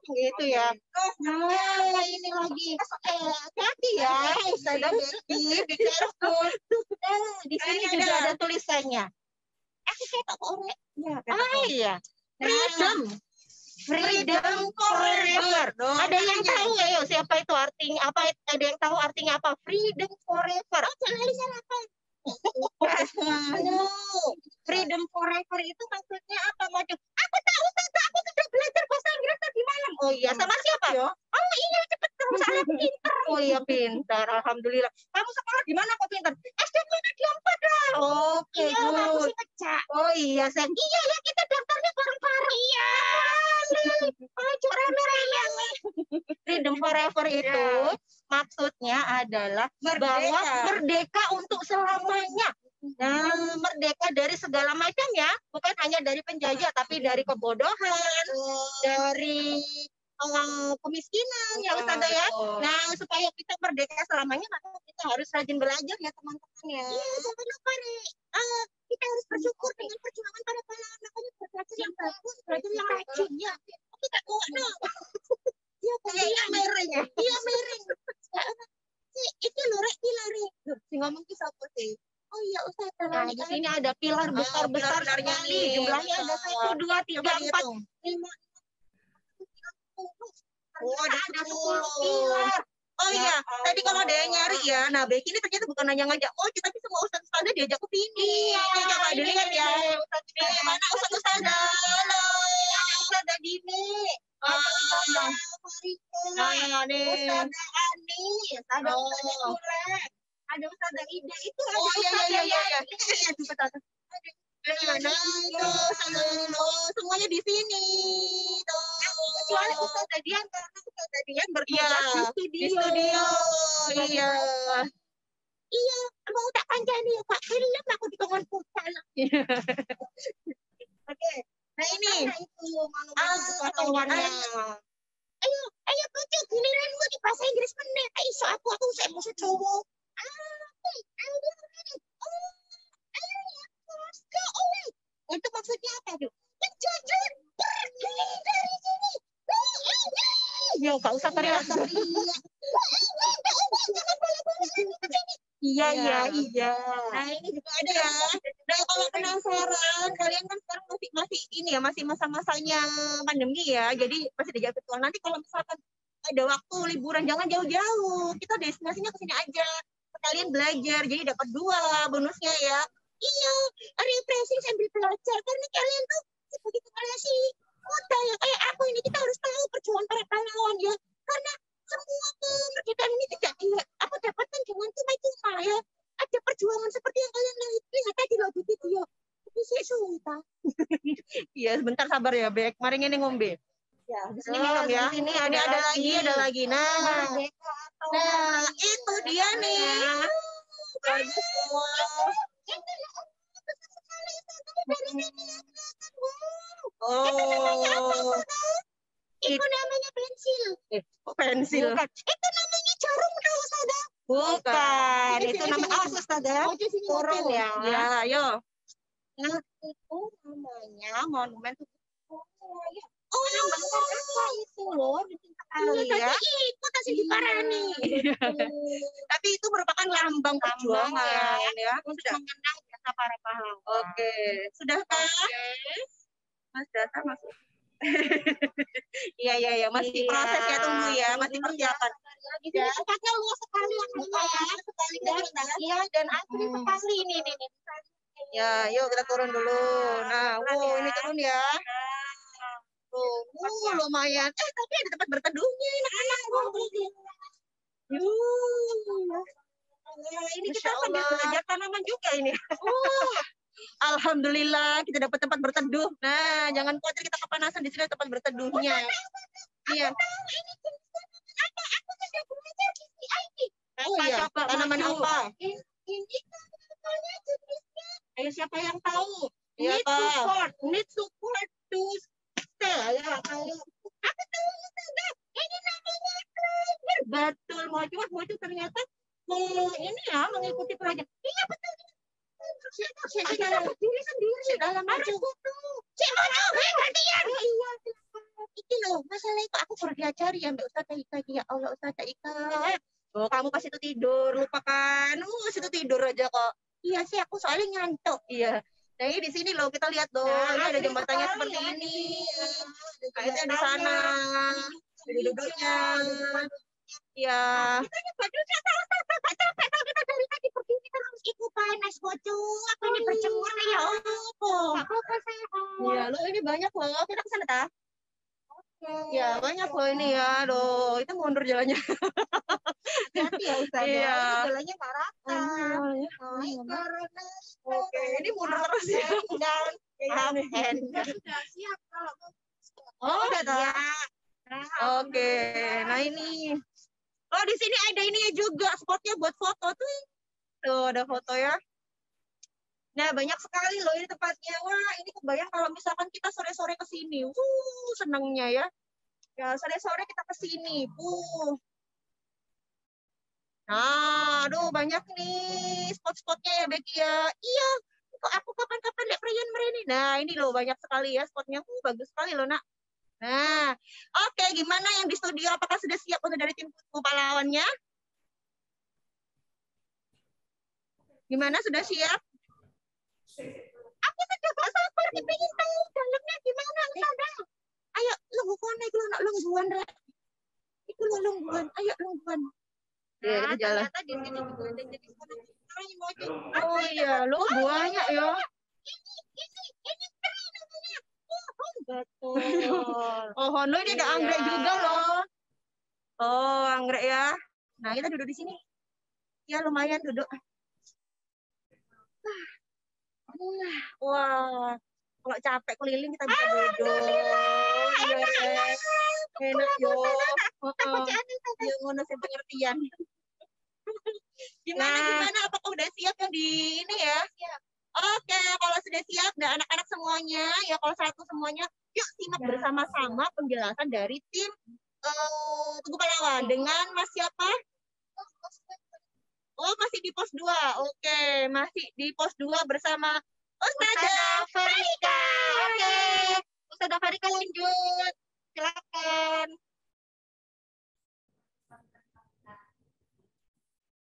Gitu ya. Nah, ini lagi. Hati ya, Ustazah Becky, be careful. Di sini juga ada tulisannya. Saya tak tahu. Iya. Freedom forever. Ada yang tahu ya, siapa itu artinya apa? Ada yang tahu artinya apa? Freedom forever. Apa? Freedom forever itu maksudnya apa? Aku tahu, aku sudah belajar bahasa Inggris tadi malam. Oh iya, sama siapa? Oh iya, cepet kamu salah pintar. Oh iya, pintar. Alhamdulillah. Kamu sekolah di mana kok pintar? SD di 4 lah. Oke, iya, aku sih pecah. Oh iya, iya ya, kita daftarnya bareng-bareng. Iya. Rame-rame. Freedom forever itu maksudnya adalah bahwa merdeka untuk selamanya. Nah, merdeka dari segala macam ya, bukan hanya dari penjajah, tapi dari kebodohan, dari kemiskinan ya Ustazah ya. Nah, supaya kita merdeka selamanya, maka kita harus rajin belajar ya teman-teman ya. Iya, jangan lupa nih. Kita harus bersyukur dengan perjuangan para pahlawan. Makanya belajar yang bagus, belajar yang rajin ya. Kita kuat no. Iya, miring ya. Iya, miring. Itu lurek pilari. Si ngomong ki sapa sih? Oh iya Ustazah. Nah, di sini ada pilar besar-besar sekali. Jumlahnya ada 1, 2, 3, 4, 5. Oh, ada 10 pilar. Oh iya, tadi kalau ada yang nyari ya. Nah, Becky ini ternyata bukan hanya ngajak tapi semua ustaz-ustazah diajak ke sini. Coba dilihat ya. Mana ustaz-ustazah? Halo. Ustazah Dini. Nah, nih. Ustazah Ani. Ada Ustazah Kure. Ada Ustazah Ida. Itu ada Ustazah ya. Semuanya di sini tuh. Kecuali Ustazah Dian, karena Ustazah Dian bertugas di studio. Iya, mau tak panjang ya Pak. Film aku di tangan putar. Oke. Nah ini. Ayo baca giliranmu di bahasa Inggris meneh. Iso aku saya mau Jawa. Itu maksudnya apa, Bu? Penjajah pergi dari sini. Ya, nggak usah teriak-teriak. Iya. Nah, ini juga ada ya. Nah, kalau penasaran, kalian kan sekarang masih ini ya, masih masa-masanya pandemi ya. Jadi masih dijaga virtual. Nanti kalau misalkan ada waktu liburan, jangan jauh-jauh. Kita destinasinya ke sini aja. Kalian belajar, jadi dapat 2 bonusnya ya. Iya, refreshing sambil belajar. Karena kalian tuh sebagai kepala sih. muda ya kayak aku ini, kita harus tahu perjuangan para pahlawan ya. Karena semua kemerdekaan ini tidak aku dapatkan dengan cuma-cuma ya. Ada perjuangan seperti yang kalian lihat tadi loh di video. Itu sih susah. Iya, sebentar sabar ya, Bek. Mari ini ngombe. Ya, di sini minum ya. Di sini ada lagi. Nah, itu dia nih. Bagus semua. Oh, itu namanya pensil. Kok pensil? Bukan. Itu namanya jarum tahu Ustazah? Bukan. Itu namanya Ustazah. Kurung ya. Ya, ayo. Nah, itu namanya monumen ya. Oh, apa itu loh? Iya, itu kasih diparani. Tapi itu merupakan lambang perjuangan ya. Untuk mengenang jasa para pahlawan. Oke, sudahkah? Mas Data masuk. Iya, masih proses ya, tunggu ya, masih persiapan. Di sini tempatnya luas sekali ya, sekali ya, dan asli sekali ini. Ya, yuk kita turun dulu. Nah, ini turun ya. Lumayan. Tapi ada tempat berteduhnya, enak-enak. Ini kita sambil belajar tanaman juga ini. Alhamdulillah kita dapat tempat berteduh. Nah, jangan khawatir kita kepanasan, di sini tempat berteduhnya. Iya. Oh iya, tanaman apa? Ini tanamannya jenisnya. Ayo siapa yang tahu? Need support to stay. Ya, tahu. Aku tahu Ustazah. Ini namanya climber. Betul, Mojo ternyata ini ya mengikuti pelajaran. Iya betul. Kita berdiri sendiri dalam maju. Cik Mojo, gantian. Iya. Itu loh, masalah itu aku perlu diajari ya Mbak Ustazah Ika. Ya Allah Ustazah Ika. Oh, kamu pas itu tidur, lupakan. Situ tidur aja kok. Iya sih, aku soalnya ngantuk. Iya. Nah, ini di sini loh, kita lihat dong. Ini ada jembatannya seperti ini. Kayaknya di sana. Jadi duduknya. Ya. Kita bajunya capek kalau kita dari tadi pergi kita harus ikut panas bocor. Apa ini berjemur ya apa? Apa saya? Iya, lo ini banyak loh. Kita ke sana ta? Ya, banyak loh ini ya. Aduh, itu mundur jalannya. Hati ya Ustazah. Iya. Jalannya nggak rata. Oke, ini mundur terus ya. Sudah siap kalau mau. Udah siap. Oke, nah ini. Oh, di sini ada ini juga spotnya buat foto tuh. Tuh, ada foto ya. Nah, banyak sekali loh ini tempatnya. Wah, ini kebayang kalau misalkan kita sore-sore ke sini. Senangnya ya. Ya, sore-sore kita ke sini. Nah, aduh banyak nih spot-spotnya ya Becky ya. Iya, kok aku kapan-kapan lihat Prian Mereni. Nah, ini loh banyak sekali ya spotnya. Bagus sekali loh, Nak. Nah, oke, gimana yang di studio? Apakah sudah siap untuk dari tim pahlawannya? Gimana, sudah siap? Aku sudah gak sabar, pengen tahu dalamnya gimana, Ustazah. Ayo, lungguan aja, nak lungguan, Rek. Itu lungguan, ayo lungguan. Ya, kita jalan. Ternyata di sini juga ada jenis oh iya, lungguannya ya. Ini keren namanya. Betul. Oh, lo ini ada anggrek juga loh. Oh, anggrek ya. Nah, kita duduk di sini. Ya, lumayan duduk. Wah, kalau capek keliling kita bisa duduk. Enak yo. Yo ngono sing pengertian. Gimana? Apakah udah siap yang di ini ya? Siap. Oke, kalau sudah siap, nah anak-anak semuanya, ya kalau satu semuanya, yuk simak bersama-sama penjelasan dari tim Tugu Pahlawan dengan Mas siapa? Oh, masih di pos 2. Oke, masih di pos 2 bersama Ustazah Farika. Oke, Ustazah Farika lanjut. Silakan.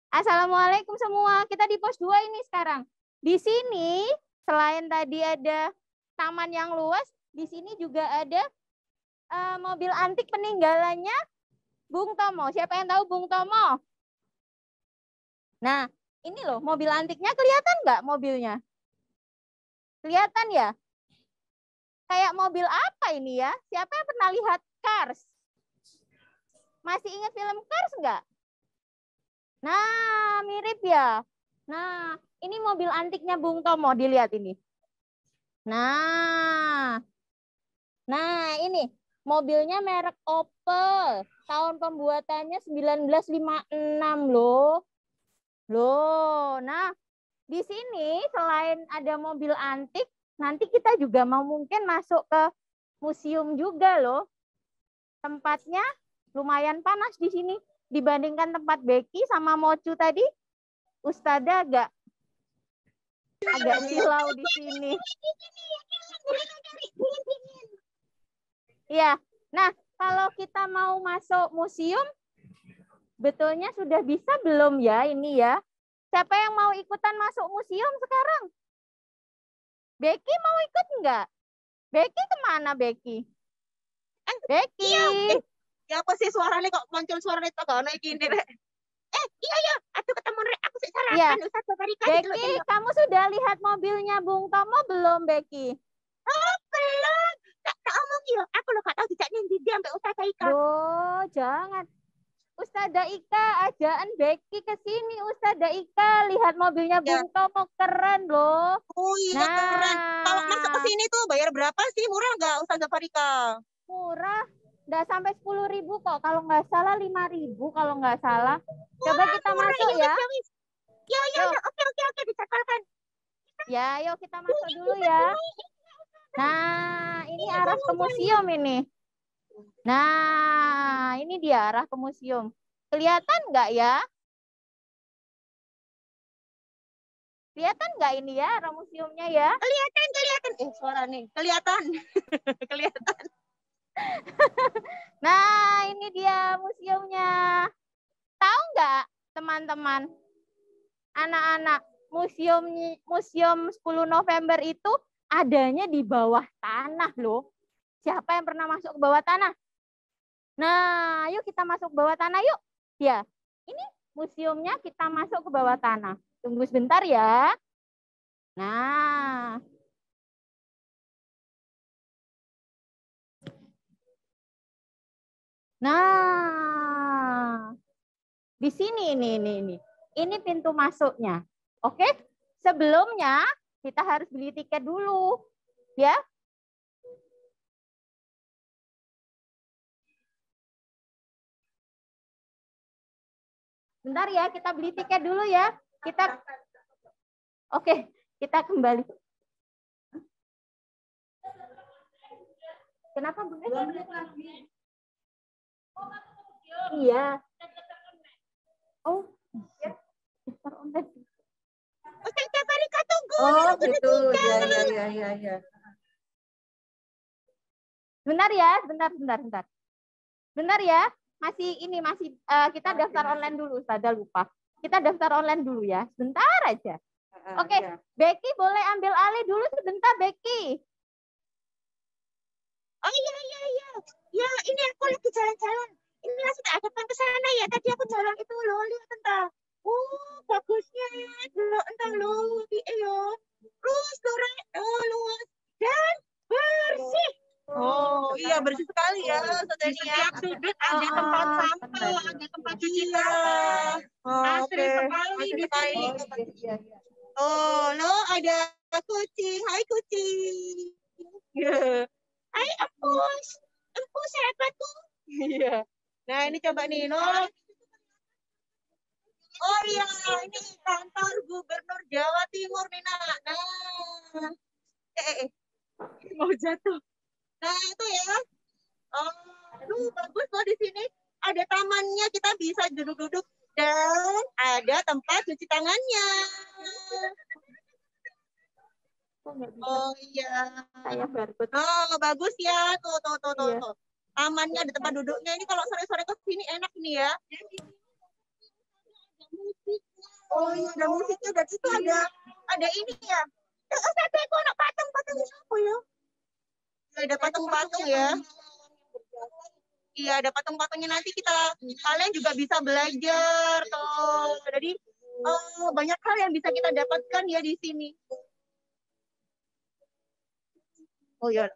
Assalamualaikum semua. Kita di pos 2 ini sekarang. Di sini selain tadi ada taman yang luas, di sini juga ada mobil antik peninggalannya Bung Tomo. Siapa yang tahu Bung Tomo? Nah, ini loh mobil antiknya, kelihatan nggak mobilnya? Kelihatan ya? kayak mobil apa ini ya? Siapa yang pernah lihat Cars? Masih ingat film Cars nggak? Nah, mirip ya. Nah, ini mobil antiknya Bung Tomo, dilihat ini. Nah ini mobilnya merek Opel. Tahun pembuatannya 1956 loh. Nah, di sini selain ada mobil antik, nanti kita juga mau mungkin masuk ke museum juga loh. Tempatnya lumayan panas di sini dibandingkan tempat Becky sama Mocu tadi. Ustazah agak silau di sini. Iya. Nah, kalau kita mau masuk museum, betulnya sudah bisa belum ya ini ya? Siapa yang mau ikutan masuk museum sekarang? Becky mau ikut enggak? Becky kemana Becky? Becky. Ya apa sih suaranya kok muncul suaranya itu kok naik gini rek. Iya, aku ketemu rek aku sih sarapan Iya. Ustaz Barika. Becky, kamu sudah lihat mobilnya Bung Tomo belum Becky? Oh, belum. Tak omong yo, aku lo gak tahu dijaknya di dia sampai Ustaz Ika. Loh, jangan. Ustazah Ika, ajaan Becky ke sini. Ustazah Ika, lihat mobilnya Bung Tomo, keren loh. Oh iya, keren. Kalau masuk ke sini tuh bayar berapa sih? Murah nggak Ustazah Farika? Murah. Nggak sampai 10.000 kok. Kalau nggak salah 5.000 kalau nggak salah. Coba kita masuk ya. Ya. Oke, dicatatkan. Ya, yuk kita masuk dulu ya. Nah, ini arah ke museum ini. Nah, ini dia arah ke museum. Kelihatan nggak ya? Kelihatan nggak ini ya arah museumnya ya? Kelihatan. Suara nih. Kelihatan. Kelihatan. Nah, ini dia museumnya. Tahu nggak teman-teman? Anak-anak, museum 10 November itu adanya di bawah tanah loh. Siapa yang pernah masuk ke bawah tanah? Nah, yuk kita masuk ke bawah tanah yuk. Ya, ini museumnya, kita masuk ke bawah tanah. Tunggu sebentar ya. Nah. Di sini ini. Ini pintu masuknya. Oke? Sebelumnya kita harus beli tiket dulu, ya. Bentar ya, kita beli tiket dulu ya. Oke, kita kembali. Kenapa Bu? Iya. Oh, ya. Daftar online. Ustazah Farika tunggu. Oh, gitu. Ya. Bentar ya, bentar. Bentar ya. Masih kita daftar online dulu, Ustazah lupa. Kita daftar online dulu ya. Sebentar aja. Oke, ya. Becky boleh ambil alih dulu sebentar, Becky. Oh iya. Ya, ini aku lagi jalan-jalan. Ini langsung ada depan ke sana ya. Tadi aku jalan itu loh, lihat entah. Bagusnya. Loh, entah loh. Terus luas dan bersih. Oh iya, bersih sekali ya. Di setiap sudut ada tempat sampah, ada tempat cuci tangan. Asri sekali di sini. Oh, lo ada kucing. Hai kucing. Hai empus. Empus hebat tuh. Iya. Nah, ini coba nih, no. Oh iya, ini kantor Gubernur Jawa Timur nih, Nak. Nah. Mau jatuh. Nah, itu ya. Bagus loh di sini. Ada tamannya, kita bisa duduk-duduk dan ada tempat cuci tangannya. Oh iya. Oh, bagus ya. Tuh. Tamannya ada tempat duduknya. Ini kalau sore-sore ke sini enak nih ya. Oh iya, ada musiknya. Dan itu ada ini ya. Satu aku anak patung siapa ya? Ada patung-patung ya. Iya, ada patung-patungnya, nanti kalian juga bisa belajar tuh. Jadi banyak hal yang bisa kita dapatkan ya di sini. Oh iya.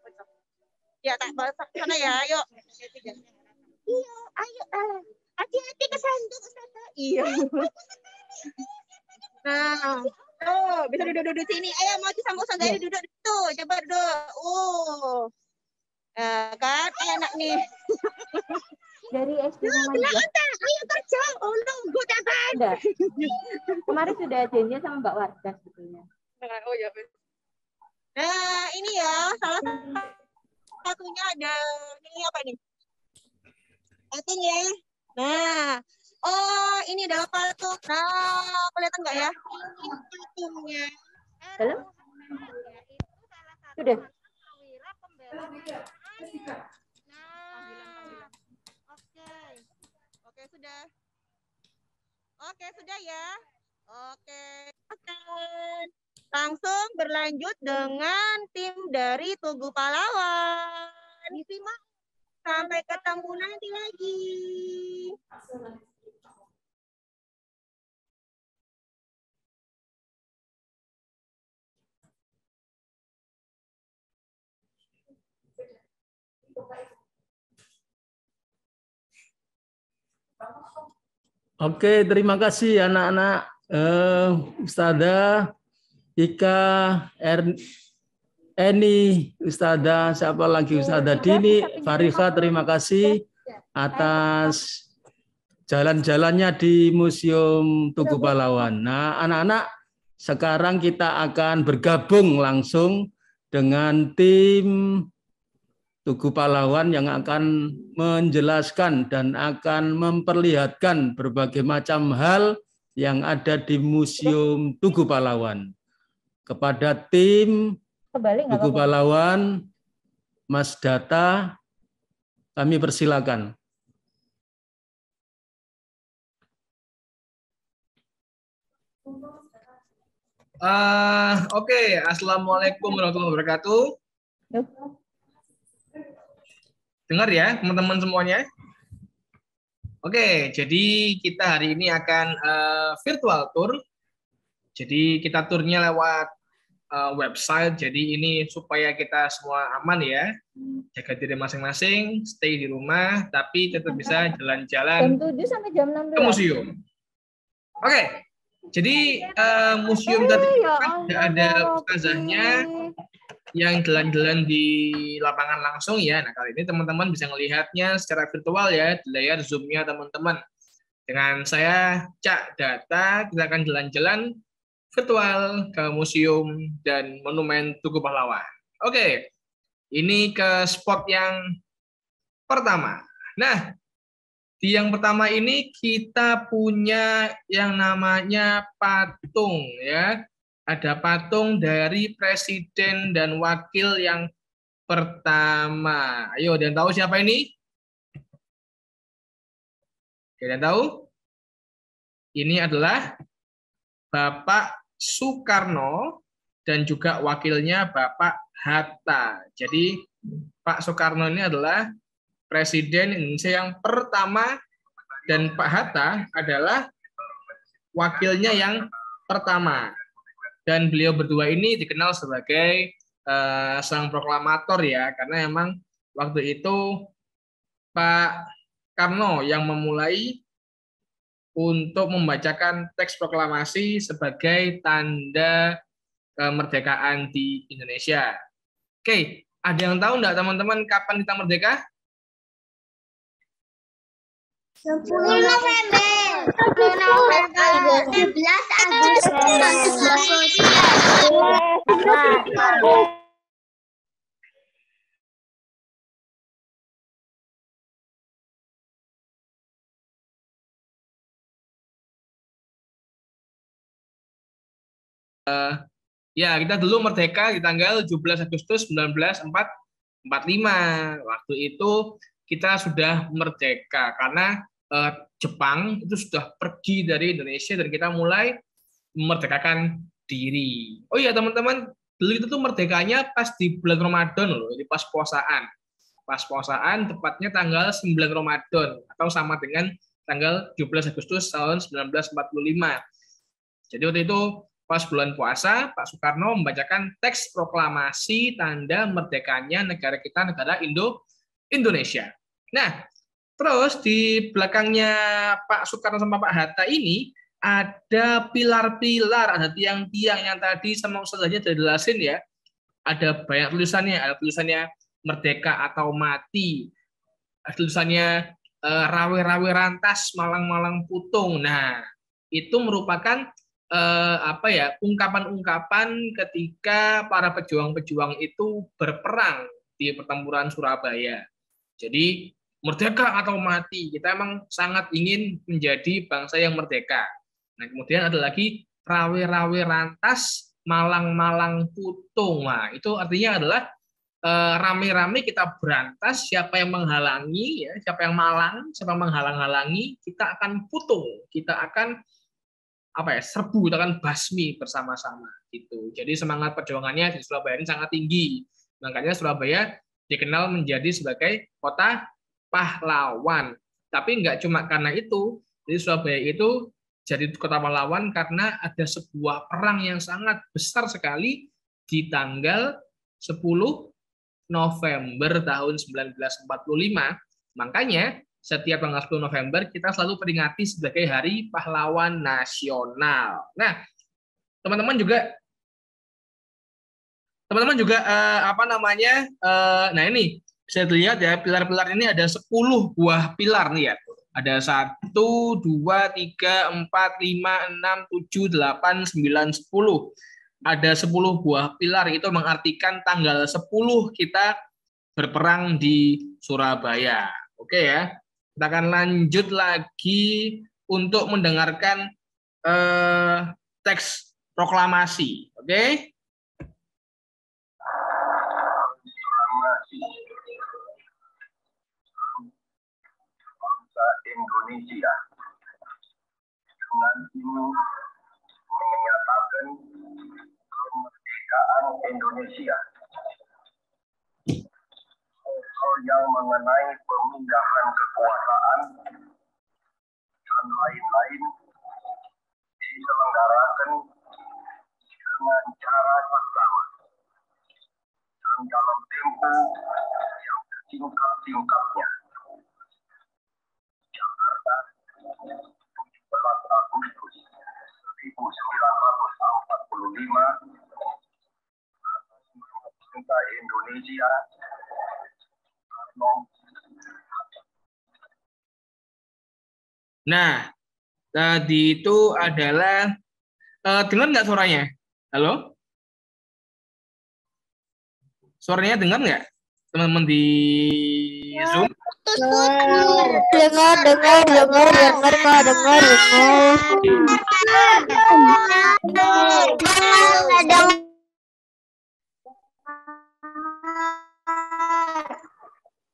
Ya tak bawa ke sana ya, yuk. Iya, ayo. Hati-hati kesandung, Ustazah. Iya. Nah, tuh bisa duduk-duduk sini. Ayo mau disambung Ustazah duduk situ. Coba duduk. Kan enak nih. Dari SD Muhammadiyah. Ayo kerja. Oh, nunggu dapat. Udah. Kemarin sudah janjian sama Mbak Wardah sebetulnya. Oh ya. Nah, ini ya salah satunya ada ini apa nih? Patung ya. Nah, oh ini adalah patung. Nah, kelihatan nggak ya? Ini patungnya. Belum? Sudah. Oke sudah. Oke sudah ya. Oke. Langsung berlanjut dengan tim dari Tugu Pahlawan. Disimak sampai ketemu nanti lagi. Oke, terima kasih anak-anak. Ustazah Ika, Eni, Ustazah, siapa lagi? Ustazah Dini, Farifah, terima kasih atas jalan-jalannya di Museum Tugu Pahlawan. Nah, anak-anak, sekarang kita akan bergabung langsung dengan tim Tugu Pahlawan yang akan menjelaskan dan akan memperlihatkan berbagai macam hal yang ada di Museum Tugu Pahlawan. Kepada tim Tugu Pahlawan, Mas Data, kami persilakan. Oke. Assalamualaikum warahmatullahi wabarakatuh. Dengar ya teman-teman semuanya? Oke, jadi kita hari ini akan virtual tour. Jadi kita turnya lewat website, jadi ini supaya kita semua aman ya. Jaga diri masing-masing, stay di rumah, tapi tetap bisa jalan-jalan Jam 7 sampai jam 16. ke museum. Oke, jadi museum tadi kan ada ustazahnya yang jalan-jalan di lapangan langsung ya. Nah, kali ini teman-teman bisa melihatnya secara virtual ya, di layar Zoom-nya teman-teman. Dengan saya, Cak Data, kita akan jalan-jalan virtual ke museum dan monumen Tugu Pahlawan. Oke, ini ke spot yang pertama. Nah, di yang pertama ini kita punya yang namanya patung ya. Ada patung dari presiden dan wakil yang pertama. Ayo, ada yang tahu siapa ini? Ada yang tahu? Ini adalah Bapak Soekarno dan juga wakilnya Bapak Hatta. Jadi Pak Soekarno ini adalah Presiden Indonesia yang pertama dan Pak Hatta adalah wakilnya yang pertama. Dan beliau berdua ini dikenal sebagai sang proklamator ya, karena emang waktu itu Pak Karno yang memulai untuk membacakan teks proklamasi sebagai tanda kemerdekaan di Indonesia. Oke, ada yang tahu enggak teman-teman kapan kita merdeka? 10 November. 11 Agustus. Ya, kita dulu merdeka di tanggal 17 Agustus 1945. Waktu itu kita sudah merdeka karena Jepang itu sudah pergi dari Indonesia dan kita mulai memerdekakan diri. Oh iya teman-teman, dulu itu tuh merdekanya pas di bulan Ramadan loh, jadi pas puasaan. Pas puasaan tepatnya tanggal 9 Ramadan atau sama dengan tanggal 17 Agustus tahun 1945. Jadi waktu itu pas bulan puasa, Pak Soekarno membacakan teks proklamasi tanda merdekanya negara kita, negara Indonesia. Nah, terus di belakangnya Pak Soekarno sama Pak Hatta ini ada pilar-pilar, ada tiang-tiang yang tadi sama Ustazahnya sudah jelasin ya. Ada banyak tulisannya merdeka atau mati. Ada tulisannya rawe-rawe rantas, malang-malang putung. Nah, itu merupakan ungkapan-ungkapan ketika para pejuang-pejuang itu berperang di pertempuran Surabaya. Jadi merdeka atau mati, kita emang sangat ingin menjadi bangsa yang merdeka. Nah, kemudian ada lagi rawe-rawe rantas, malang-malang putung. Nah, itu artinya adalah rame-rame kita berantas, siapa yang menghalangi, ya, siapa yang malang, siapa yang menghalang-halangi, kita akan putung, kita akan serbu, kita akan basmi bersama-sama gitu. Jadi semangat perjuangannya di Surabaya ini sangat tinggi. Makanya Surabaya dikenal menjadi sebagai kota pahlawan. Tapi nggak cuma karena itu, jadi Surabaya itu jadi kota pahlawan karena ada sebuah perang yang sangat besar sekali di tanggal 10 November tahun 1945. Makanya setiap tanggal 10 November kita selalu peringati sebagai Hari Pahlawan Nasional. Nah, teman-teman juga nah ini bisa dilihat ya, pilar-pilar ini ada 10 buah pilar nih ya. Ada 1, 2, 3, 4, 5, 6, 7, 8, 9, 10. Ada 10 buah pilar, itu mengartikan tanggal 10 kita berperang di Surabaya. Oke ya. Kita akan lanjut lagi untuk mendengarkan teks proklamasi. Oke? Bangsa Indonesia dengan ini menyatakan kemerdekaan Indonesia. Hal yang mengenai pemindahan kekuasaan dan lain-lain diselenggarakan dengan cara bersama dan dalam tempo yang sesingkat-singkatnya. Jakarta, 17 Agustus 1945, bangsa Indonesia. Nah, tadi itu adalah dengar nggak suaranya? Halo? Suaranya dengar nggak? Teman-teman di Zoom? Dengar.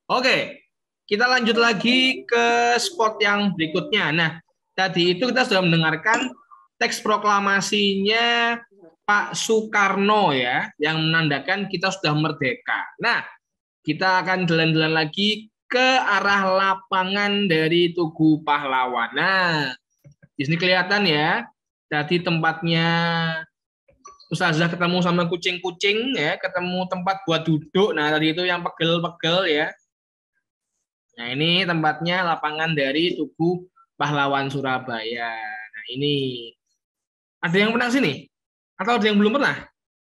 Oke, kita lanjut lagi ke spot yang berikutnya. Nah, tadi itu kita sudah mendengarkan teks proklamasinya Pak Soekarno ya, yang menandakan kita sudah merdeka. Nah, kita akan jalan-jalan lagi ke arah lapangan dari Tugu Pahlawan. Nah, di sini kelihatan ya, tadi tempatnya Ustazah ketemu sama kucing-kucing ya, ketemu tempat buat duduk. Nah, tadi itu yang pegel-pegel ya. Nah, ini tempatnya lapangan dari Tugu Pahlawan Surabaya. Nah, ini. Ada yang pernah sini? Atau ada yang belum pernah?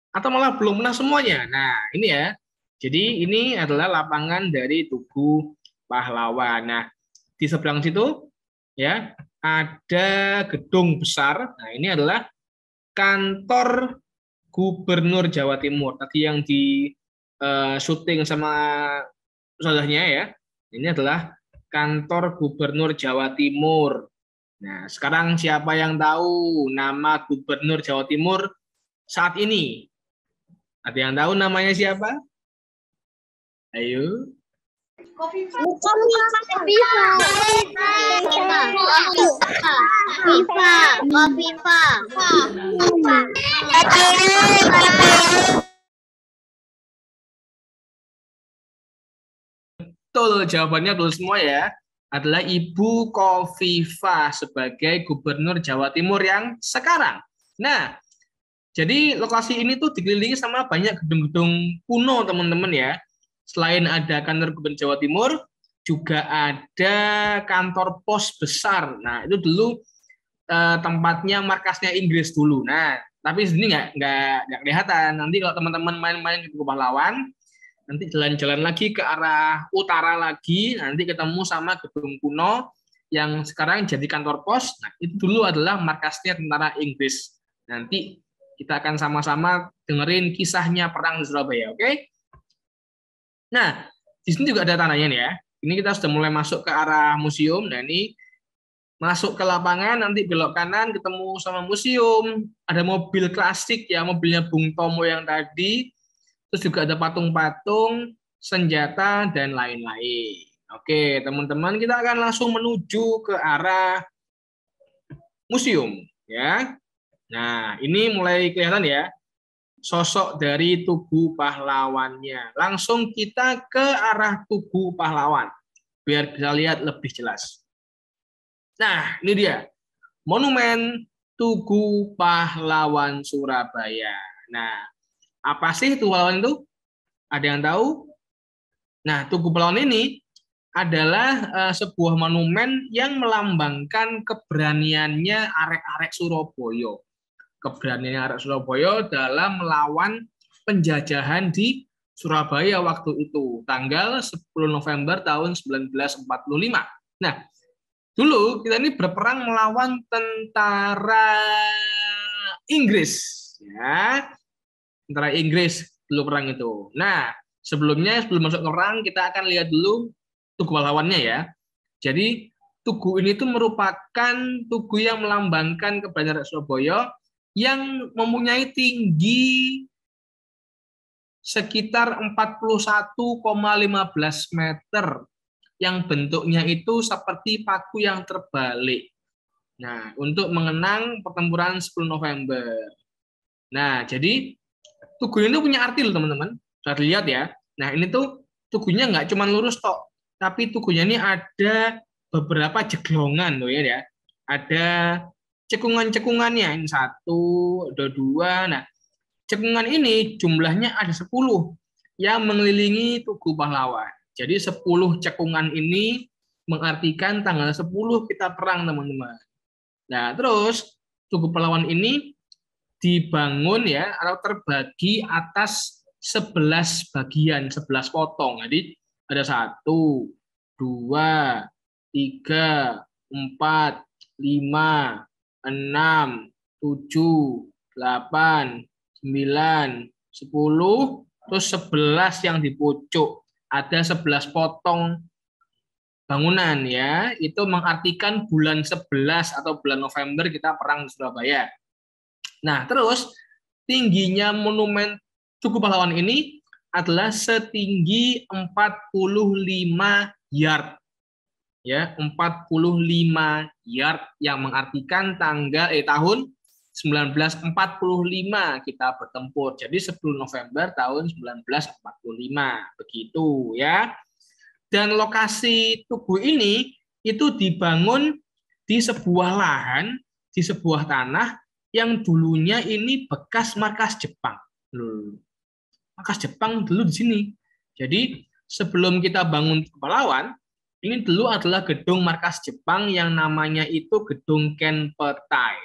Atau malah belum pernah semuanya? Nah, ini ya. Jadi, ini adalah lapangan dari Tugu Pahlawan. Nah, di seberang situ, ya, ada gedung besar. Nah, ini adalah kantor Gubernur Jawa Timur. Tadi yang di syuting sama ustazahnya ya. Ini adalah kantor Gubernur Jawa Timur. Nah, sekarang siapa yang tahu nama Gubernur Jawa Timur saat ini? Ada yang tahu namanya siapa? Ayo. Kofifa. Betul, jawabannya betul semua ya. Adalah Ibu Kofifa sebagai Gubernur Jawa Timur yang sekarang. Nah, Jadi lokasi ini tuh dikelilingi sama banyak gedung-gedung kuno teman-teman ya. Selain ada kantor Gubernur Jawa Timur, juga ada kantor pos besar. Nah itu dulu tempatnya markasnya Inggris dulu. Nah tapi di sini nggak kelihatan. Nanti kalau teman-teman main-main di Tugu Pahlawan, nanti jalan-jalan lagi ke arah utara lagi, nanti ketemu sama gedung kuno yang sekarang jadi kantor pos. Nah itu dulu adalah markasnya tentara Inggris. Nanti kita akan sama-sama dengerin kisahnya perang di Surabaya, oke? Nah, di sini juga ada tandanya nih ya. Ini kita sudah mulai masuk ke arah museum. Nah, ini masuk ke lapangan, nanti belok kanan ketemu sama museum. Ada mobil klasik ya, mobilnya Bung Tomo yang tadi. Terus juga ada patung-patung, senjata, dan lain-lain. Oke, teman-teman, kita akan langsung menuju ke arah museum, ya. Nah, ini mulai kelihatan ya, sosok dari Tugu Pahlawannya. Langsung kita ke arah Tugu Pahlawan, biar bisa lihat lebih jelas. Nah, ini dia, Monumen Tugu Pahlawan Surabaya. Nah, apa sih Tugu Pahlawan itu? Ada yang tahu? Nah, Tugu Pahlawan ini adalah sebuah monumen yang melambangkan keberaniannya arek-arek Surabaya. Keberanian arek Surabaya dalam melawan penjajahan di Surabaya waktu itu, tanggal 10 November tahun 1945. Nah, dulu kita ini berperang melawan tentara Inggris, ya. Tentara Inggris dulu perang itu. Nah, sebelum masuk ke perang, kita akan lihat dulu Tugu Pahlawannya ya. Jadi, tugu ini itu merupakan tugu yang melambangkan keberanian arek Surabaya yang mempunyai tinggi sekitar 41,15 meter, yang bentuknya itu seperti paku yang terbalik. Nah, untuk mengenang pertempuran 10 November. Nah, jadi tugu ini punya arti loh teman-teman. Bisa lihat ya. Nah, ini tuh tugunya nggak cuma lurus tok, tapi tugunya ini ada beberapa jeglongan loh ya. Ada cekungan-cekungannya, ini 1, ada 2. Nah, cekungan ini jumlahnya ada 10 yang mengelilingi Tugu Pahlawan. Jadi 10 cekungan ini mengartikan tanggal 10 kita perang, teman-teman. Nah, terus Tugu Pahlawan ini dibangun ya, atau terbagi atas 11 bagian, 11 potong. Jadi ada 1, 2, 3, 4, 5, 6, 7, 8, 9, 10, terus 11 yang di pucuk. Ada 11 potong bangunan ya. Itu mengartikan bulan 11 atau bulan November kita perang di Surabaya. Nah, terus tingginya monumen Tugu Pahlawan ini adalah setinggi 45 yard. Ya, 45 yard yang mengartikan tahun 1945 kita bertempur. Jadi 10 November tahun 1945. Begitu ya. Dan lokasi tugu ini itu dibangun di sebuah lahan, di sebuah tanah yang dulunya ini bekas markas Jepang. Markas Jepang dulu di sini. Jadi sebelum kita bangun Tugu Pahlawan, ini dulu adalah gedung markas Jepang yang namanya itu Gedung Kenpetai.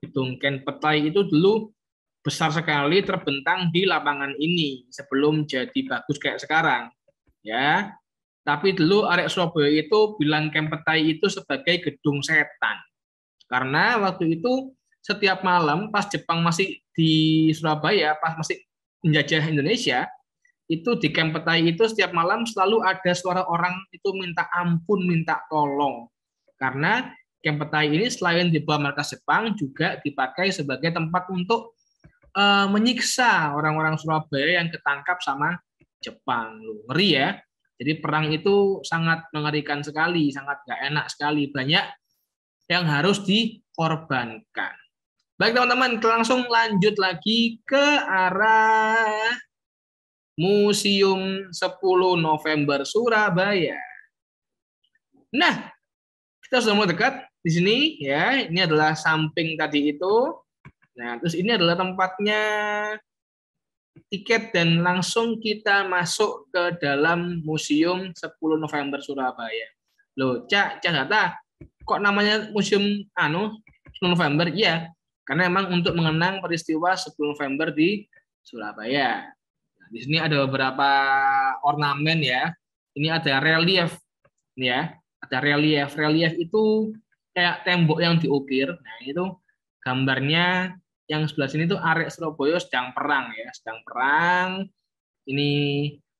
Gedung Kenpetai itu dulu besar sekali terbentang di lapangan ini sebelum jadi bagus kayak sekarang. Ya. Tapi dulu arek Surabaya itu bilang Kenpetai itu sebagai gedung setan. Karena waktu itu setiap malam pas Jepang masih di Surabaya, pas masih menjajah Indonesia, itu di Kenpetai itu setiap malam selalu ada suara orang itu minta ampun, minta tolong. Karena Kenpetai ini selain di bawah markas Jepang juga dipakai sebagai tempat untuk menyiksa orang-orang Surabaya yang ketangkap sama Jepang. Ngeri ya. Jadi perang itu sangat mengerikan sekali, sangat gak enak sekali. Banyak yang harus dikorbankan. Baik teman-teman, langsung lanjut lagi ke arah Museum 10 November Surabaya. Nah, kita sudah mulai dekat di sini ya. Ini adalah samping tadi itu. Nah, terus ini adalah tempatnya tiket dan langsung kita masuk ke dalam Museum 10 November Surabaya. Loh, Cak Data, kok namanya Museum 10 November? Iya, karena memang untuk mengenang peristiwa 10 November di Surabaya. Nah, di sini ada beberapa ornamen ya. Ini ada relief, ini ya. Ada relief. Relief itu kayak tembok yang diukir. Nah, itu gambarnya yang sebelah sini tuh arek Surabaya sedang perang ya, sedang perang. Ini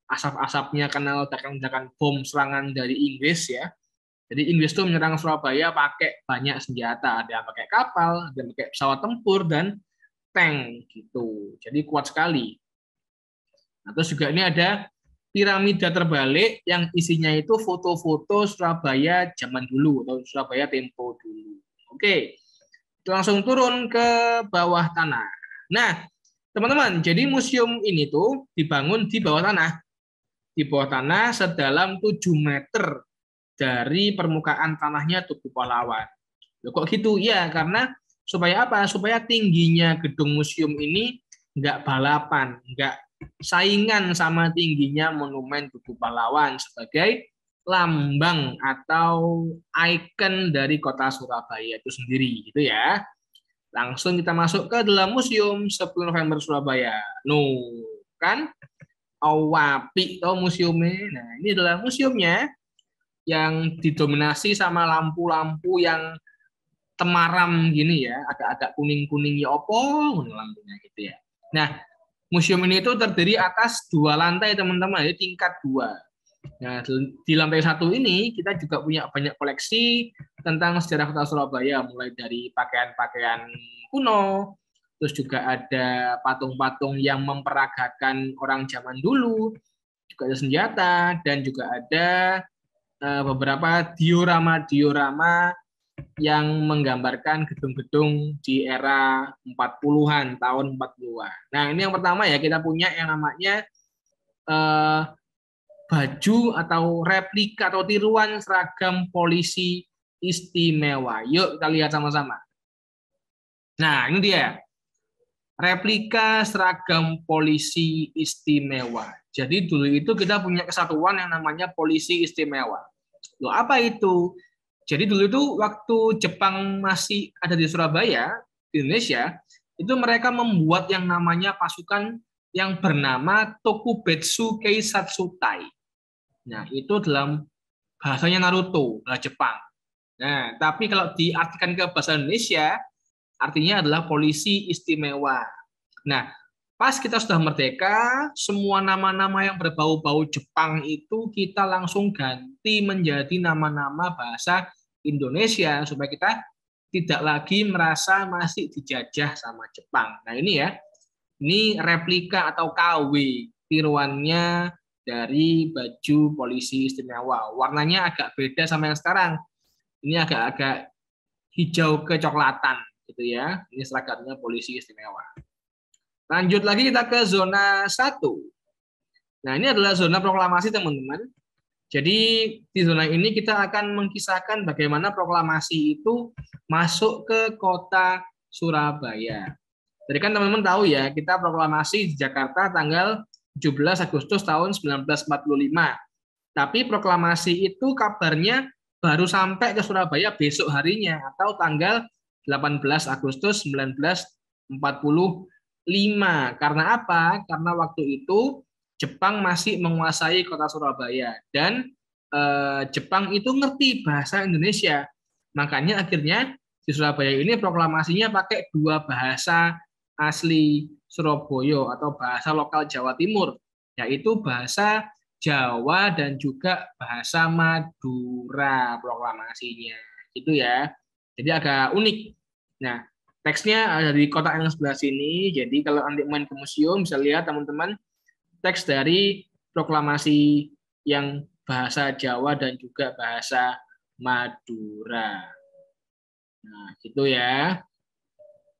asap-asapnya karena ledakan-ledakan bom serangan dari Inggris ya. Jadi Inggris tuh menyerang Surabaya pakai banyak senjata, ada yang pakai kapal, ada yang pakai pesawat tempur dan tank gitu. Jadi kuat sekali. Nah, terus juga ini ada piramida terbalik yang isinya itu foto-foto Surabaya zaman dulu atau Surabaya tempo dulu. Oke. Langsung turun ke bawah tanah. Nah, teman-teman, jadi museum ini tuh dibangun di bawah tanah. Di bawah tanah sedalam 7 meter dari permukaan tanahnya Tugu Pahlawan. Loh, kok gitu? Ya, karena supaya apa? Supaya tingginya gedung museum ini nggak balapan, nggak saingan sama tingginya monumen Tugu Pahlawan sebagai lambang atau ikon dari kota Surabaya itu sendiri gitu ya. Langsung kita masuk ke dalam Museum 10 November Surabaya. Kan awapi atau museumnya. Nah, ini adalah museumnya yang didominasi sama lampu-lampu yang temaram gini ya, agak-agak kuning-kuning ya opo lampunya gitu ya. Nah, museum ini itu terdiri atas 2 lantai teman-teman, jadi tingkat 2. Nah, di lantai 1 ini kita juga punya banyak koleksi tentang sejarah kota Surabaya, mulai dari pakaian-pakaian kuno, terus juga ada patung-patung yang memperagakan orang zaman dulu, juga ada senjata, dan juga ada beberapa diorama-diorama yang menggambarkan gedung-gedung di era 40-an, tahun 40-an. Nah, ini yang pertama ya, kita punya yang namanya baju atau replika atau tiruan seragam polisi istimewa. Yuk kita lihat sama-sama. Nah, ini dia. Replika seragam polisi istimewa. Jadi dulu itu kita punya kesatuan yang namanya polisi istimewa. Loh, apa itu? Jadi dulu itu waktu Jepang masih ada di Surabaya, di Indonesia, itu mereka membuat yang namanya pasukan yang bernama Tokubetsu Keisatsutai. Nah, itu dalam bahasanya Naruto, bahasa Jepang. Nah, tapi kalau diartikan ke bahasa Indonesia, artinya adalah polisi istimewa. Nah, pas kita sudah merdeka, semua nama-nama yang berbau-bau Jepang itu kita langsung ganti menjadi nama-nama bahasa Indonesia, supaya kita tidak lagi merasa masih dijajah sama Jepang. Nah, ini ya, ini replika atau KW, tiruannya dari baju polisi istimewa. Warnanya agak beda sama yang sekarang. Ini agak-agak hijau kecoklatan gitu ya. Ini seragamnya polisi istimewa. Lanjut lagi kita ke zona 1. Nah, ini adalah zona proklamasi teman-teman. Jadi di zona ini kita akan mengisahkan bagaimana proklamasi itu masuk ke kota Surabaya. Jadi kan teman-teman tahu ya, kita proklamasi di Jakarta tanggal 17 Agustus tahun 1945. Tapi proklamasi itu kabarnya baru sampai ke Surabaya besok harinya atau tanggal 18 Agustus 1945. Karena apa? Karena waktu itu Jepang masih menguasai kota Surabaya dan Jepang itu ngerti bahasa Indonesia. Makanya akhirnya di Surabaya ini proklamasinya pakai 2 bahasa asli Surabaya atau bahasa lokal Jawa Timur, yaitu bahasa Jawa dan juga bahasa Madura proklamasinya. Gitu ya. Jadi agak unik. Nah, teksnya ada di kotak yang sebelah sini. Jadi kalau nanti main ke museum bisa lihat teman-teman teks dari proklamasi yang bahasa Jawa dan juga bahasa Madura. Nah, gitu ya.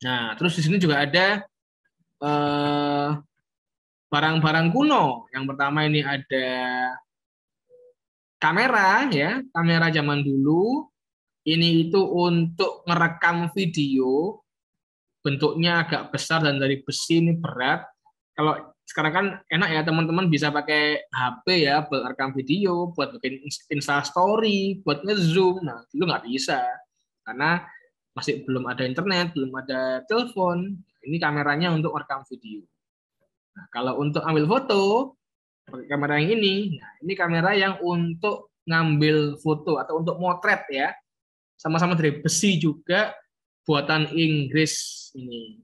Nah, terus di sini juga ada barang-barang kuno. Yang pertama ini ada kamera ya, kamera zaman dulu. Ini itu untuk ngerekam video. bentuknya agak besar dan dari besi ini berat. Kalau sekarang kan enak ya teman-teman bisa pakai HP ya buat rekam video, buat bikin Instastory, buat nge-zoom. Nah, dulu nggak bisa karena masih belum ada internet, belum ada telepon. Ini kameranya untuk rekam video. Nah, kalau untuk ambil foto pakai kamera yang ini, nah ini kamera yang untuk ngambil foto atau untuk motret ya. Sama-sama dari besi juga, buatan Inggris ini.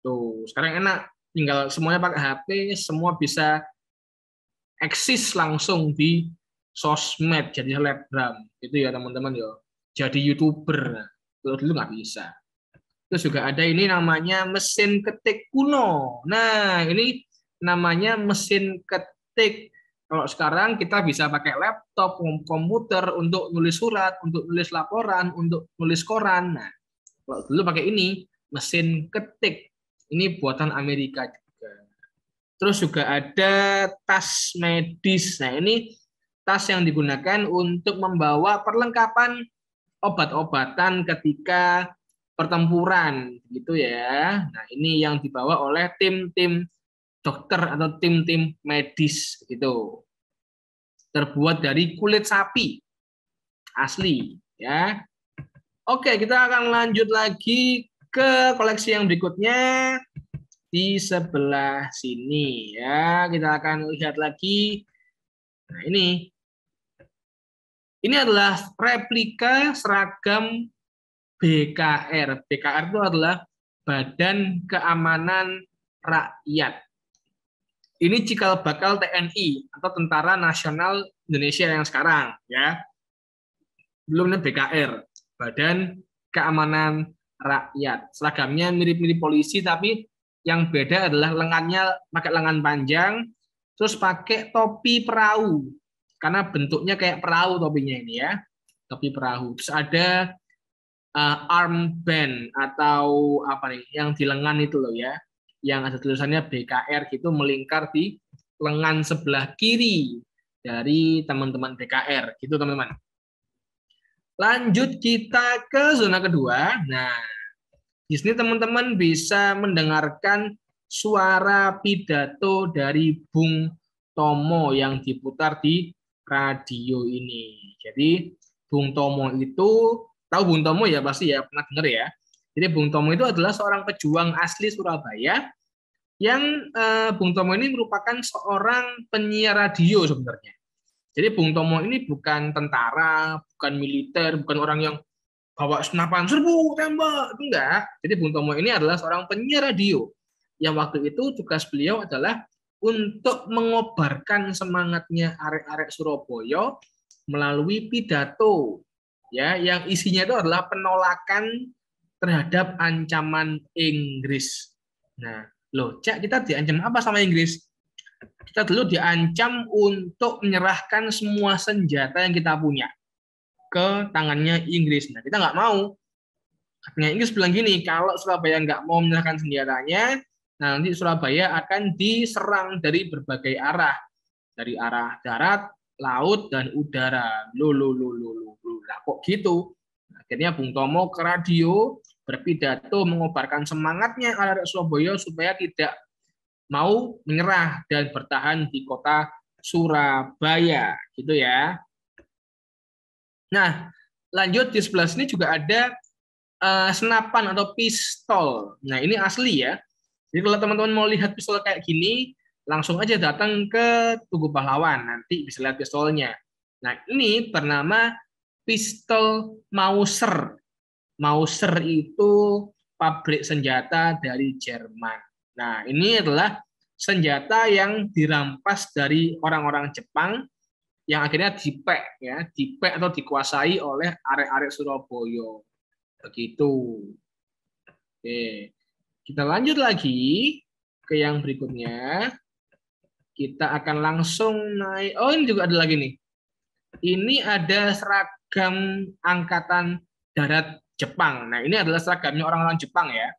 Tuh, sekarang enak, tinggal semuanya pakai HP, semua bisa eksis langsung di sosmed, jadi selebgram, gitu ya teman-teman ya. Jadi YouTuber, dulu nggak bisa. Terus juga ada ini namanya mesin ketik kuno. Nah, ini namanya mesin ketik. Kalau sekarang kita bisa pakai laptop, komputer untuk nulis surat, untuk nulis laporan, untuk nulis koran. Nah, kalau dulu pakai ini, mesin ketik. Ini buatan Amerika juga. Terus juga ada tas medis. Nah, ini tas yang digunakan untuk membawa perlengkapan obat-obatan ketika pertempuran, gitu ya. Nah, ini yang dibawa oleh tim-tim dokter atau tim-tim medis, gitu. Terbuat dari kulit sapi asli, ya. Oke, kita akan lanjut lagi ke koleksi yang berikutnya di sebelah sini, ya. Kita akan lihat lagi. Nah, ini adalah replika seragam BKR. BKR itu adalah Badan Keamanan Rakyat. Ini cikal bakal TNI atau Tentara Nasional Indonesia yang sekarang, ya. Belumnya BKR, Badan Keamanan Rakyat. Seragamnya mirip-mirip polisi, tapi yang beda adalah lengannya pakai lengan panjang, terus pakai topi perahu, karena bentuknya kayak perahu topinya ini ya, topi perahu. Terus ada armband atau apa nih, yang di lengan itu loh ya, yang ada tulisannya BKR gitu melingkar di lengan sebelah kiri dari teman-teman BKR gitu teman-teman. Lanjut kita ke zona kedua. Nah, di sini teman-teman bisa mendengarkan suara pidato dari Bung Tomo yang diputar di radio ini. Jadi Bung Tomo itu, tahu Bung Tomo ya pasti ya, pernah dengar ya. Jadi Bung Tomo itu adalah seorang pejuang asli Surabaya yang Bung Tomo ini merupakan seorang penyiar radio sebenarnya. Jadi Bung Tomo ini bukan tentara, bukan militer, bukan orang yang bawa senapan serbu tembak, itu enggak. Jadi Bung Tomo ini adalah seorang penyiar radio yang waktu itu tugas beliau adalah untuk mengobarkan semangatnya arek-arek Surabaya melalui pidato ya, yang isinya itu adalah penolakan terhadap ancaman Inggris. Nah, loh, Cak, kita diancam apa sama Inggris? Kita dulu diancam untuk menyerahkan semua senjata yang kita punya ke tangannya Inggris. Nah, kita nggak mau. Akhirnya Inggris bilang gini, kalau Surabaya nggak mau menyerahkan senjatanya, nanti Surabaya akan diserang dari berbagai arah. Dari arah darat, laut, dan udara. Lah, kok gitu? Akhirnya Bung Tomo ke radio, berpidato, mengobarkan semangatnya arek Surabaya supaya tidak mau menyerah dan bertahan di kota Surabaya, gitu ya. Nah, lanjut di sebelah sini juga ada senapan atau pistol. Nah, ini asli ya. Jadi kalau teman-teman mau lihat pistol kayak gini, langsung aja datang ke Tugu Pahlawan, nanti bisa lihat pistolnya. Nah, ini bernama pistol Mauser. Mauser itu pabrik senjata dari Jerman. Nah, ini adalah senjata yang dirampas dari orang-orang Jepang yang akhirnya dipek ya, dipek atau dikuasai oleh arek-arek Surabaya. Begitu. Oke. Kita lanjut lagi ke yang berikutnya. Kita akan langsung naik. Oh, ini juga ada lagi nih. Ini ada seragam Angkatan Darat Jepang. Nah, ini adalah seragamnya orang-orang Jepang ya.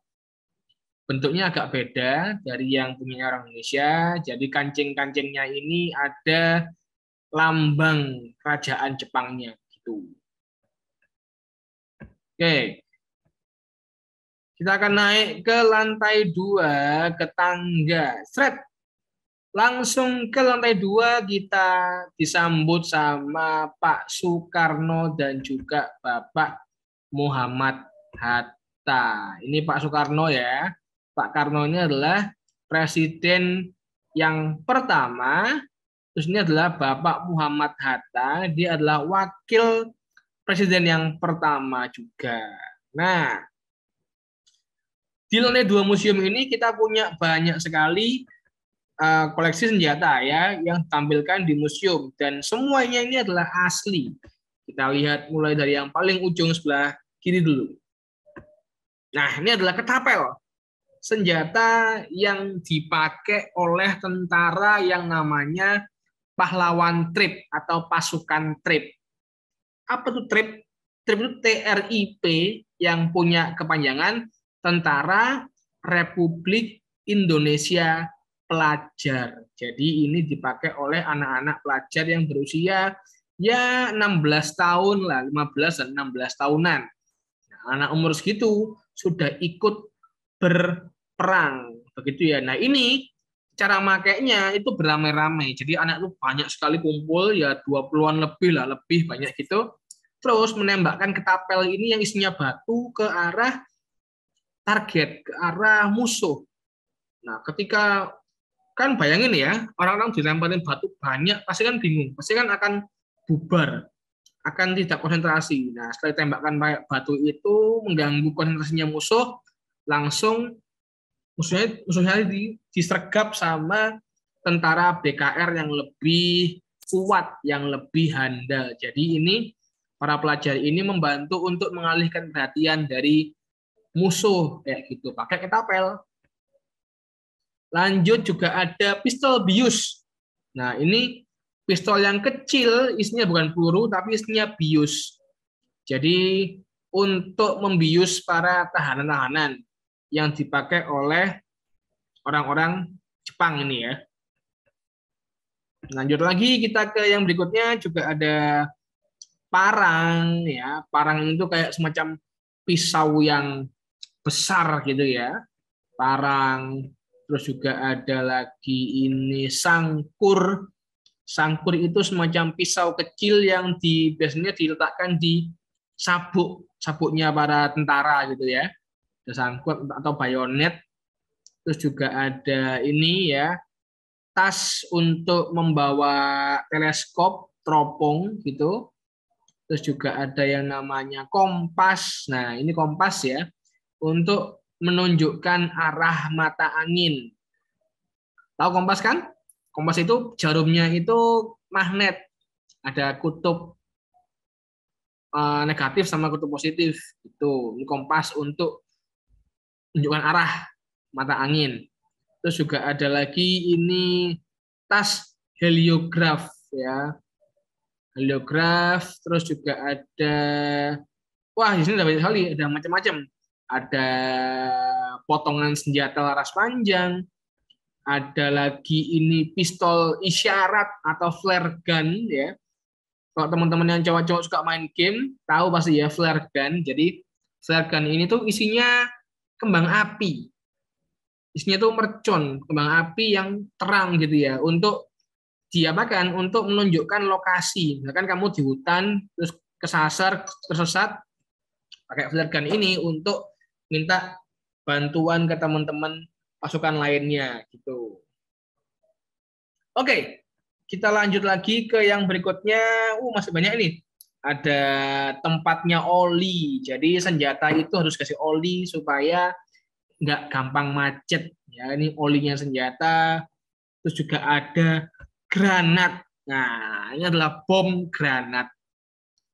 Bentuknya agak beda dari yang punya orang Indonesia. Jadi kancing-kancingnya ini ada lambang kerajaan Jepangnya gitu. Oke. Kita akan naik ke lantai 2, ke tangga. Sret. Langsung ke lantai 2 kita disambut sama Pak Soekarno dan juga Bapak Muhammad Hatta. Ini Pak Soekarno ya. Pak Karno ini adalah presiden yang pertama. Terus ini adalah Bapak Muhammad Hatta. Dia adalah wakil presiden yang pertama juga. Nah, di lantai 2 museum ini kita punya banyak sekali koleksi senjata ya yang ditampilkan di museum, dan semuanya ini adalah asli. Kita lihat mulai dari yang paling ujung sebelah kiri dulu. Nah, ini adalah ketapel, senjata yang dipakai oleh tentara yang namanya pahlawan trip atau pasukan trip. Apa itu trip? Trip itu TRIP yang punya kepanjangan Tentara Republik Indonesia Pelajar. Jadi ini dipakai oleh anak-anak pelajar yang berusia ya 16 tahun lah, 15 dan 16 tahunan. Nah, anak umur segitu sudah ikut berperang, begitu ya. Nah, ini cara makainya itu beramai-ramai. Jadi anak itu banyak sekali kumpul ya 20-an lebih lah, lebih banyak gitu. Terus menembakkan ketapel ini yang isinya batu ke arah target, ke arah musuh. Nah, ketika kan bayangin ya, orang-orang dilemparin batu banyak, pasti kan bingung, pasti kan akan bubar, akan tidak konsentrasi. Nah, setelah ditembakkan batu itu mengganggu konsentrasinya musuh, langsung musuhnya disergap sama tentara BKR yang lebih kuat, yang lebih handal. Jadi ini para pelajar ini membantu untuk mengalihkan perhatian dari musuh kayak gitu, pakai ketapel. Lanjut juga ada pistol bius. Nah, ini pistol yang kecil, isinya bukan peluru, tapi isinya bius. Jadi untuk membius para tahanan-tahanan yang dipakai oleh orang-orang Jepang ini ya. Lanjut lagi kita ke yang berikutnya, juga ada parang ya. Parang itu kayak semacam pisau yang besar gitu ya. Parang. Terus juga ada lagi ini sangkur. Sangkur itu semacam pisau kecil yang biasanya diletakkan di sabuknya para tentara gitu ya. Ada sangkur atau bayonet. Terus juga ada ini ya, tas untuk membawa teleskop, teropong gitu. Terus juga ada yang namanya kompas. Nah, ini kompas ya, untuk menunjukkan arah mata angin. Tahu kompas kan? Kompas itu jarumnya itu magnet. Ada kutub negatif sama kutub positif. Itu ini kompas untuk menunjukkan arah mata angin. Terus juga ada lagi ini tas heliograf ya. Heliograf, terus juga ada, wah di sini ada banyak sekali, ada macam-macam. Ada potongan senjata laras panjang, ada lagi ini pistol isyarat atau flare gun ya. Kalau teman-teman yang cowok-cowok suka main game, tahu pasti ya flare gun. Jadi flare gun ini tuh isinya kembang api. Isinya tuh mercon, kembang api yang terang gitu ya, untuk diapakan? Untuk menunjukkan lokasi. Misalkan kamu di hutan terus tersesat, pakai flare gun ini untuk minta bantuan ke teman-teman pasukan lainnya gitu. Oke, kita lanjut lagi ke yang berikutnya. Masih banyak ini. Ada tempatnya oli. Jadi senjata itu harus kasih oli supaya nggak gampang macet. Ya, ini olinya senjata. Terus juga ada granat. Nah, ini adalah bom granat.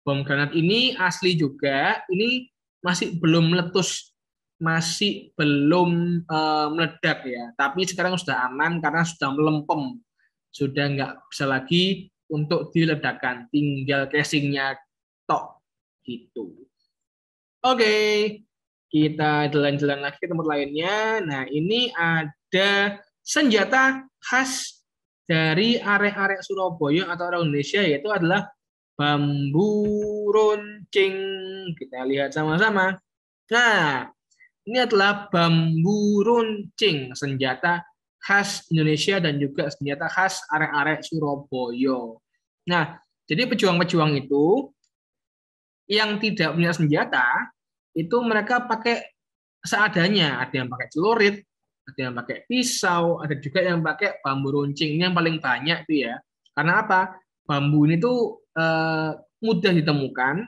Bom granat ini asli juga. Ini masih belum meletus, masih belum meledak ya, tapi sekarang sudah aman karena sudah melempem, sudah nggak bisa lagi untuk diledakkan, tinggal casingnya tok gitu. Oke, kita jalan-jalan lagi ke tempat lainnya. Nah, ini ada senjata khas dari arek-arek Surabaya atau orang Indonesia, yaitu adalah bambu runcing. Kita lihat sama-sama. Nah, Ini adalah bambu runcing, senjata khas Indonesia dan juga senjata khas arek-arek Surabaya. Nah, jadi pejuang-pejuang itu yang tidak punya senjata, itu mereka pakai seadanya. Ada yang pakai celurit, ada yang pakai pisau, ada juga yang pakai bambu runcing. Ini yang paling banyak itu ya. Karena apa? Bambu ini tuh mudah ditemukan,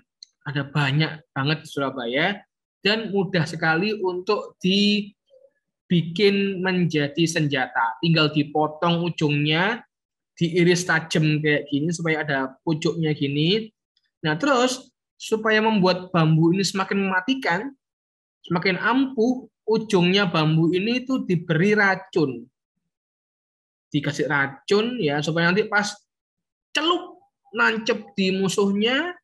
ada banyak banget di Surabaya, dan mudah sekali untuk dibikin menjadi senjata. Tinggal dipotong ujungnya, diiris tajam kayak gini supaya ada pucuknya gini. Nah, terus supaya membuat bambu ini semakin mematikan, semakin ampuh, ujungnya bambu ini itu diberi racun. Dikasih racun ya supaya nanti pas celup nancep di musuhnya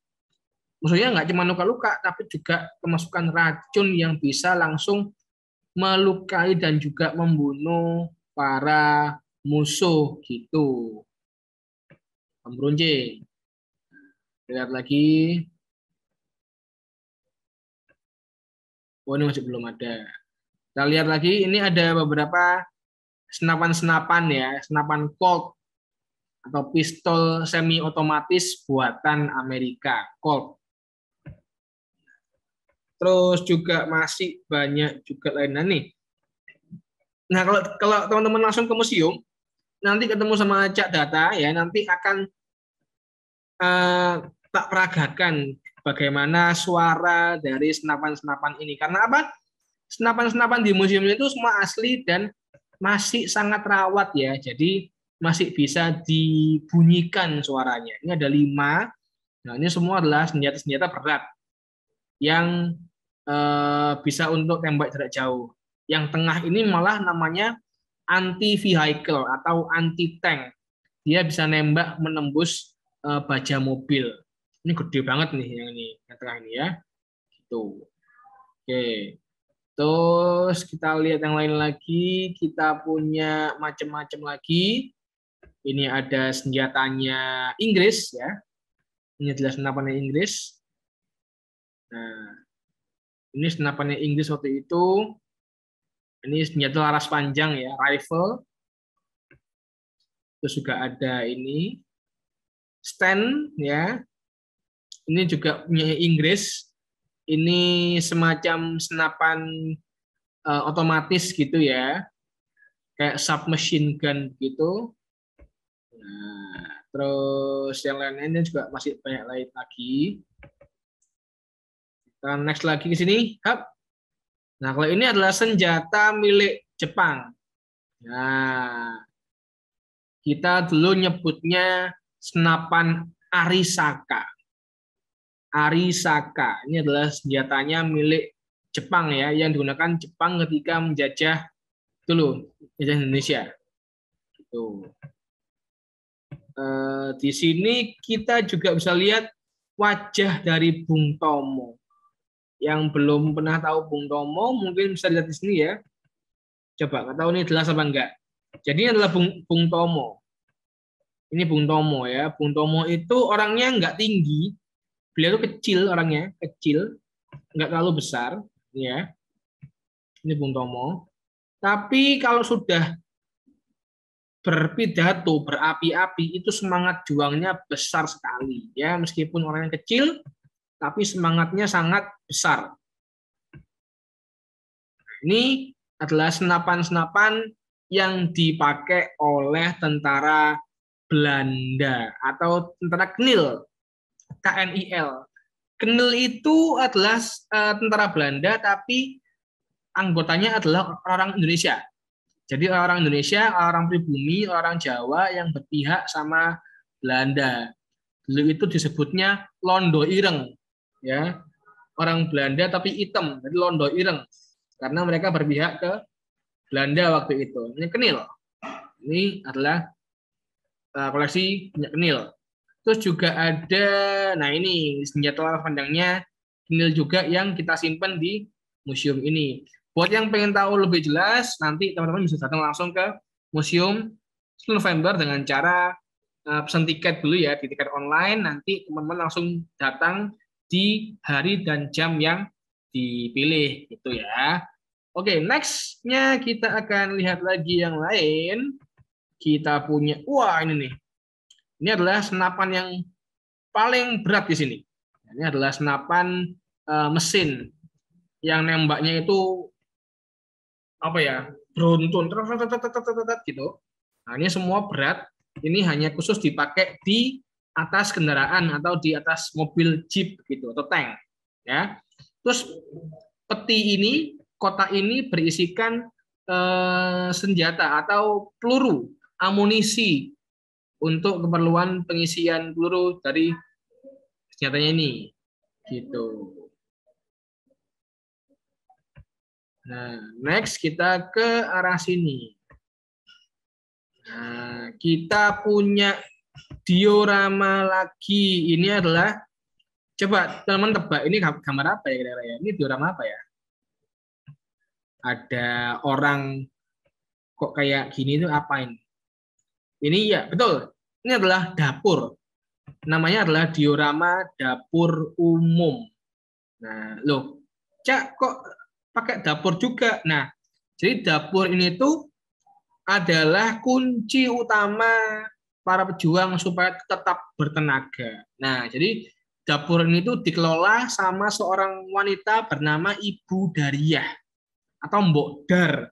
nggak cuma luka-luka, tapi juga kemasukan racun yang bisa langsung melukai dan juga membunuh para musuh gitu. Bambu runcing. Lihat lagi. Oh, ini masih belum ada. Kita lihat lagi, ini ada beberapa senapan-senapan ya, senapan Colt atau pistol semi otomatis buatan Amerika, Colt. Terus juga masih banyak juga lainnya nih. Nah, kalau teman-teman langsung ke museum, nanti ketemu sama Cak Data ya, nanti akan tak peragakan bagaimana suara dari senapan-senapan ini. Karena apa? Senapan-senapan di museum itu semua asli dan masih sangat rawat ya. Jadi masih bisa dibunyikan suaranya. Ini ada 5. Nah, ini semua adalah senjata-senjata berat yang bisa untuk tembak jarak jauh. Yang tengah ini malah namanya anti-vehicle atau anti-tank. Dia bisa nembak menembus baja mobil. Ini gede banget nih yang tengah ini ya. Gitu. Oke. Terus kita lihat yang lain lagi. Kita punya macam-macam lagi. Ini ada senjatanya Inggris ya. Ini adalah senapannya Inggris. Nah, ini senapannya Inggris waktu itu. Ini senjata laras panjang ya, rifle. Terus juga ada ini stand ya. Ini juga punya Inggris. Ini semacam senapan otomatis gitu ya. Kayak submachine gun gitu. Nah, terus yang lainnya juga masih banyak lain lagi. Kita next lagi ke sini. Nah, kalau ini adalah senjata milik Jepang. Nah, kita dulu nyebutnya senapan Arisaka. Arisaka ini adalah senjatanya milik Jepang ya, yang digunakan Jepang ketika menjajah Indonesia. Gitu. Di sini kita juga bisa lihat wajah dari Bung Tomo. Yang belum pernah tahu Bung Tomo mungkin bisa lihat di sini ya. Coba nggak tahu ini jelas apa enggak. Jadi ini adalah Bung Tomo. Ini Bung Tomo ya. Bung Tomo itu orangnya nggak tinggi. Beliau itu kecil orangnya, kecil, nggak terlalu besar ya. Ini Bung Tomo. Tapi kalau sudah berpidato, berapi-api, itu semangat juangnya besar sekali ya. Meskipun orangnya kecil, tapi semangatnya sangat besar. Ini adalah senapan-senapan yang dipakai oleh tentara Belanda atau tentara KNIL, KNIL. KNIL itu adalah tentara Belanda, tapi anggotanya adalah orang Indonesia. Jadi orang Indonesia, orang pribumi, orang Jawa yang berpihak sama Belanda. Dulu itu disebutnya Londo Ireng. Ya, orang Belanda tapi hitam, jadi Londo Ireng, karena mereka berpihak ke Belanda waktu itu. Ini KNIL, ini adalah koleksi punya KNIL. Terus juga ada, nah ini senjata laras pandangnya KNIL juga yang kita simpan di museum ini. Buat yang pengen tahu lebih jelas, nanti teman-teman bisa datang langsung ke museum 10 November dengan cara pesan tiket dulu ya, di tiket online. Nanti teman-teman langsung datang di hari dan jam yang dipilih gitu ya. Oke, next-nya kita akan lihat lagi yang lain. Kita punya, wah ini nih. Ini adalah senapan yang paling berat di sini. Ini adalah senapan mesin yang nembaknya itu apa ya, beruntun gitu. Nah, ini semua berat. Ini hanya khusus dipakai di atas kendaraan atau di atas mobil jeep gitu atau tank. Ya. Terus peti ini, kotak ini berisikan senjata atau peluru, amunisi untuk keperluan pengisian peluru dari senjatanya ini, gitu. Nah, next kita ke arah sini. Nah, kita punya diorama lagi. Ini adalah, coba teman tebak, ini gambar apa ya kira-kira ya? Ini diorama apa ya? Ada orang kok kayak gini itu apa ini? Ini ya, betul. Ini adalah dapur. Namanya adalah diorama dapur umum. Nah, loh, Cak, kok pakai dapur juga? Nah, jadi dapur ini tuh adalah kunci utama para pejuang supaya tetap bertenaga. Nah, jadi dapur ini tuh dikelola sama seorang wanita bernama Ibu Dariah atau Mbok Dar.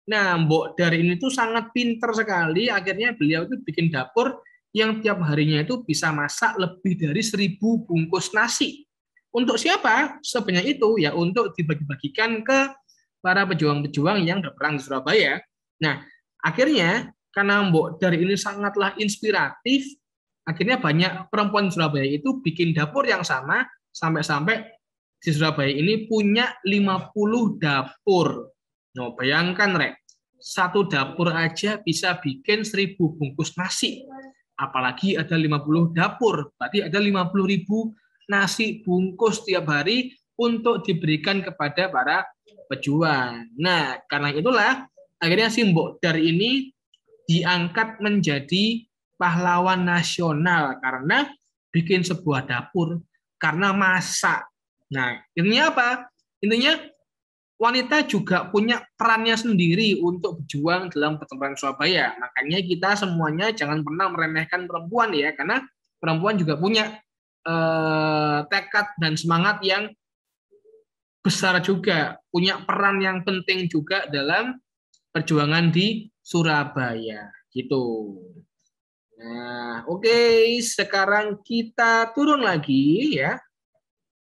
Nah, Mbok Dar ini tuh sangat pinter sekali. Akhirnya beliau itu bikin dapur yang tiap harinya itu bisa masak lebih dari 1.000 bungkus nasi. Untuk siapa? Sebenarnya itu ya untuk dibagi-bagikan ke para pejuang-pejuang yang berperang di Surabaya. Nah, akhirnya karena Mbok Dar ini sangatlah inspiratif, akhirnya banyak perempuan di Surabaya itu bikin dapur yang sama, sampai-sampai di Surabaya ini punya 50 dapur. Nah, bayangkan, Rek, satu dapur aja bisa bikin 1.000 bungkus nasi. Apalagi ada 50 dapur, berarti ada 50.000 nasi bungkus tiap hari untuk diberikan kepada para pejuang. Nah, karena itulah akhirnya si Mbok Dar ini diangkat menjadi pahlawan nasional karena bikin sebuah dapur, karena masak. Nah, intinya apa? Intinya wanita juga punya perannya sendiri untuk berjuang dalam pertempuran Surabaya. Makanya kita semuanya jangan pernah meremehkan perempuan ya, karena perempuan juga punya tekad dan semangat yang besar juga, punya peran yang penting juga dalam perjuangan di Surabaya gitu. Nah, oke, sekarang kita turun lagi ya.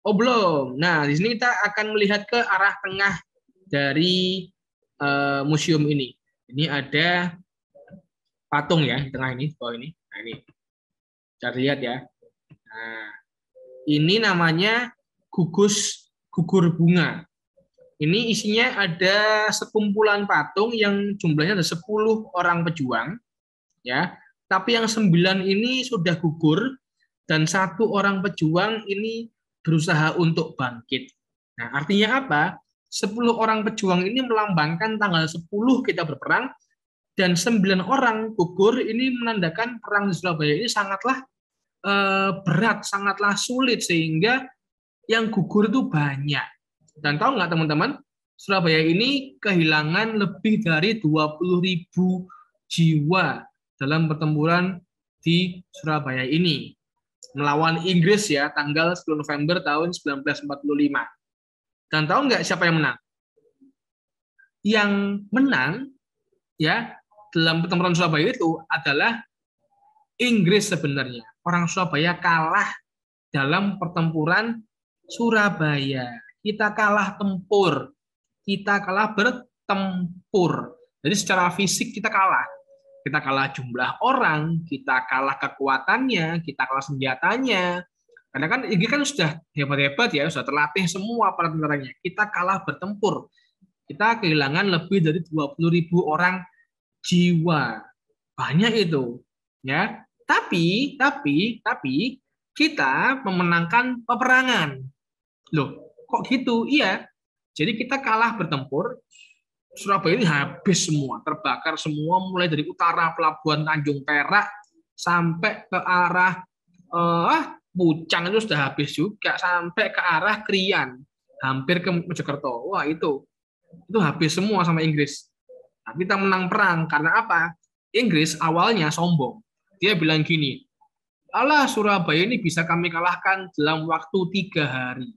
Oh, belum. Nah, di sini kita akan melihat ke arah tengah dari museum ini. Ini ada patung ya di tengah ini, bawah ini. Nah, ini. Kita lihat ya. Nah, ini namanya gugur bunga. Ini isinya ada sekumpulan patung yang jumlahnya ada 10 orang pejuang, ya. Tapi yang 9 ini sudah gugur dan 1 orang pejuang ini berusaha untuk bangkit. Nah, artinya apa? 10 orang pejuang ini melambangkan tanggal 10 kita berperang dan 9 orang gugur ini menandakan perang di Surabaya ini sangatlah berat, sangatlah sulit sehingga yang gugur itu banyak. Dan tahu nggak teman-teman, Surabaya ini kehilangan lebih dari 20.000 jiwa dalam pertempuran di Surabaya ini melawan Inggris ya, tanggal 10 November tahun 1945. Dan tahu nggak siapa yang menang? Yang menang ya dalam pertempuran Surabaya itu adalah Inggris sebenarnya. Orang Surabaya kalah dalam pertempuran Surabaya. Kita kalah tempur. Kita kalah bertempur. Jadi secara fisik kita kalah. Kita kalah jumlah orang, kita kalah kekuatannya, kita kalah senjatanya. Karena kan ini kan sudah hebat-hebat ya, sudah terlatih semua para tentaranya. Kita kalah bertempur. Kita kehilangan lebih dari 20.000 orang jiwa. Banyak itu, ya. Tapi kita memenangkan peperangan. Loh, kok gitu? Iya. Jadi kita kalah bertempur. Surabaya ini habis semua, terbakar semua, mulai dari utara Pelabuhan Tanjung Perak sampai ke arah Pucang itu sudah habis juga, sampai ke arah Krian, hampir ke Mojokerto. Wah, itu Itu habis semua sama Inggris. Tapi kita menang perang. Karena apa? Inggris awalnya sombong. Dia bilang gini, alah Surabaya ini bisa kami kalahkan dalam waktu 3 hari.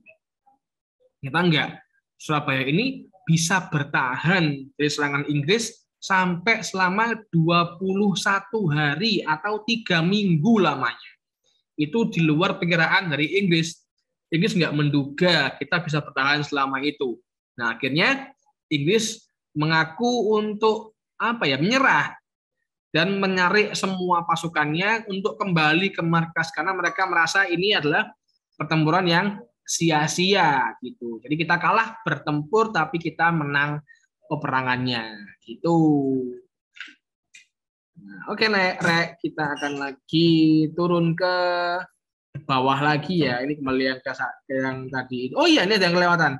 Kita enggak. Surabaya ini bisa bertahan dari serangan Inggris sampai selama 21 hari atau 3 minggu lamanya. Itu di luar perkiraan dari Inggris. Inggris nggak menduga kita bisa bertahan selama itu. Nah, akhirnya Inggris mengaku untuk menyerah dan menarik semua pasukannya untuk kembali ke markas karena mereka merasa ini adalah pertempuran yang sia-sia gitu. Jadi kita kalah bertempur tapi kita menang peperangannya gitu. Nah, oke, Rek, kita akan lagi turun ke bawah lagi ya. Ini kembali yang tadi. Oh iya, ini ada yang kelewatan.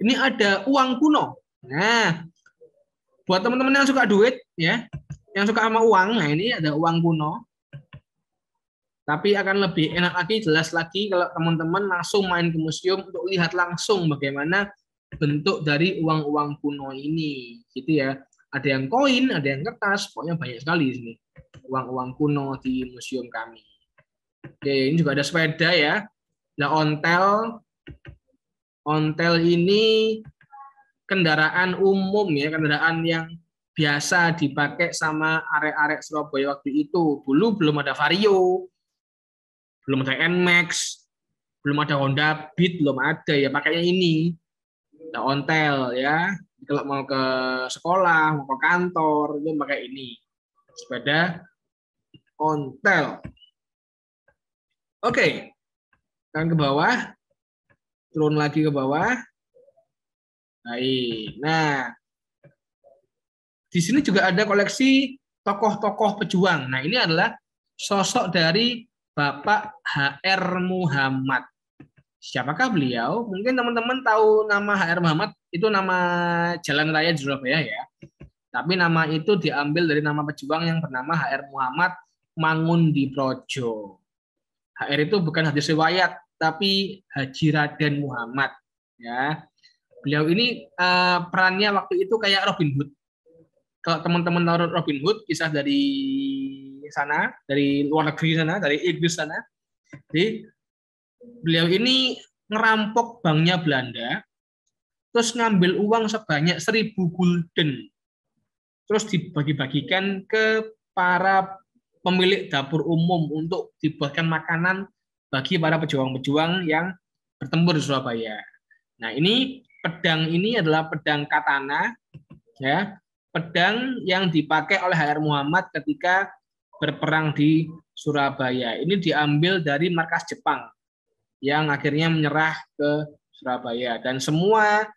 Ini ada uang kuno. Nah, buat teman-teman yang suka duit ya, yang suka sama uang, nah ini ada uang kuno. Tapi akan lebih enak lagi, jelas lagi kalau teman-teman langsung main ke museum untuk lihat langsung bagaimana bentuk dari uang-uang kuno ini, gitu ya. Ada yang koin, ada yang kertas, pokoknya banyak sekali di sini uang-uang kuno di museum kami. Oke, ini juga ada sepeda ya. Nah, ontel ini kendaraan umum ya, kendaraan yang biasa dipakai sama arek-arek Surabaya waktu itu. Dulu belum ada Vario, belum ada NMAX, belum ada Honda Beat, belum ada ya, pakainya ini. Nah, ontel ya. Kalau mau ke sekolah, mau ke kantor, itu pakai ini. Sepeda ontel. Oke. Kan ke bawah. Turun lagi ke bawah. Baik. Nah, di sini juga ada koleksi tokoh-tokoh pejuang. Nah, ini adalah sosok dari Bapak HR Muhammad. Siapakah beliau? Mungkin teman-teman tahu nama HR Muhammad, itu nama jalan raya di Surabaya ya. Tapi nama itu diambil dari nama pejuang yang bernama HR Muhammad Mangundiprojo. HR itu bukan hadis riwayat, tapi Haji Raden Muhammad. Ya, beliau ini perannya waktu itu kayak Robin Hood. Kalau teman-teman tahu Robin Hood, kisah dari sana, dari luar negeri sana, dari Inggris sana. Jadi beliau ini ngerampok banknya Belanda, terus ngambil uang sebanyak 1.000 gulden, terus dibagi-bagikan ke para pemilik dapur umum untuk dibuatkan makanan bagi para pejuang-pejuang yang bertempur di Surabaya. Nah, ini pedang ini adalah pedang katana, ya, pedang yang dipakai oleh HR Muhammad ketika berperang di Surabaya. Ini diambil dari markas Jepang yang akhirnya menyerah ke Surabaya, dan semua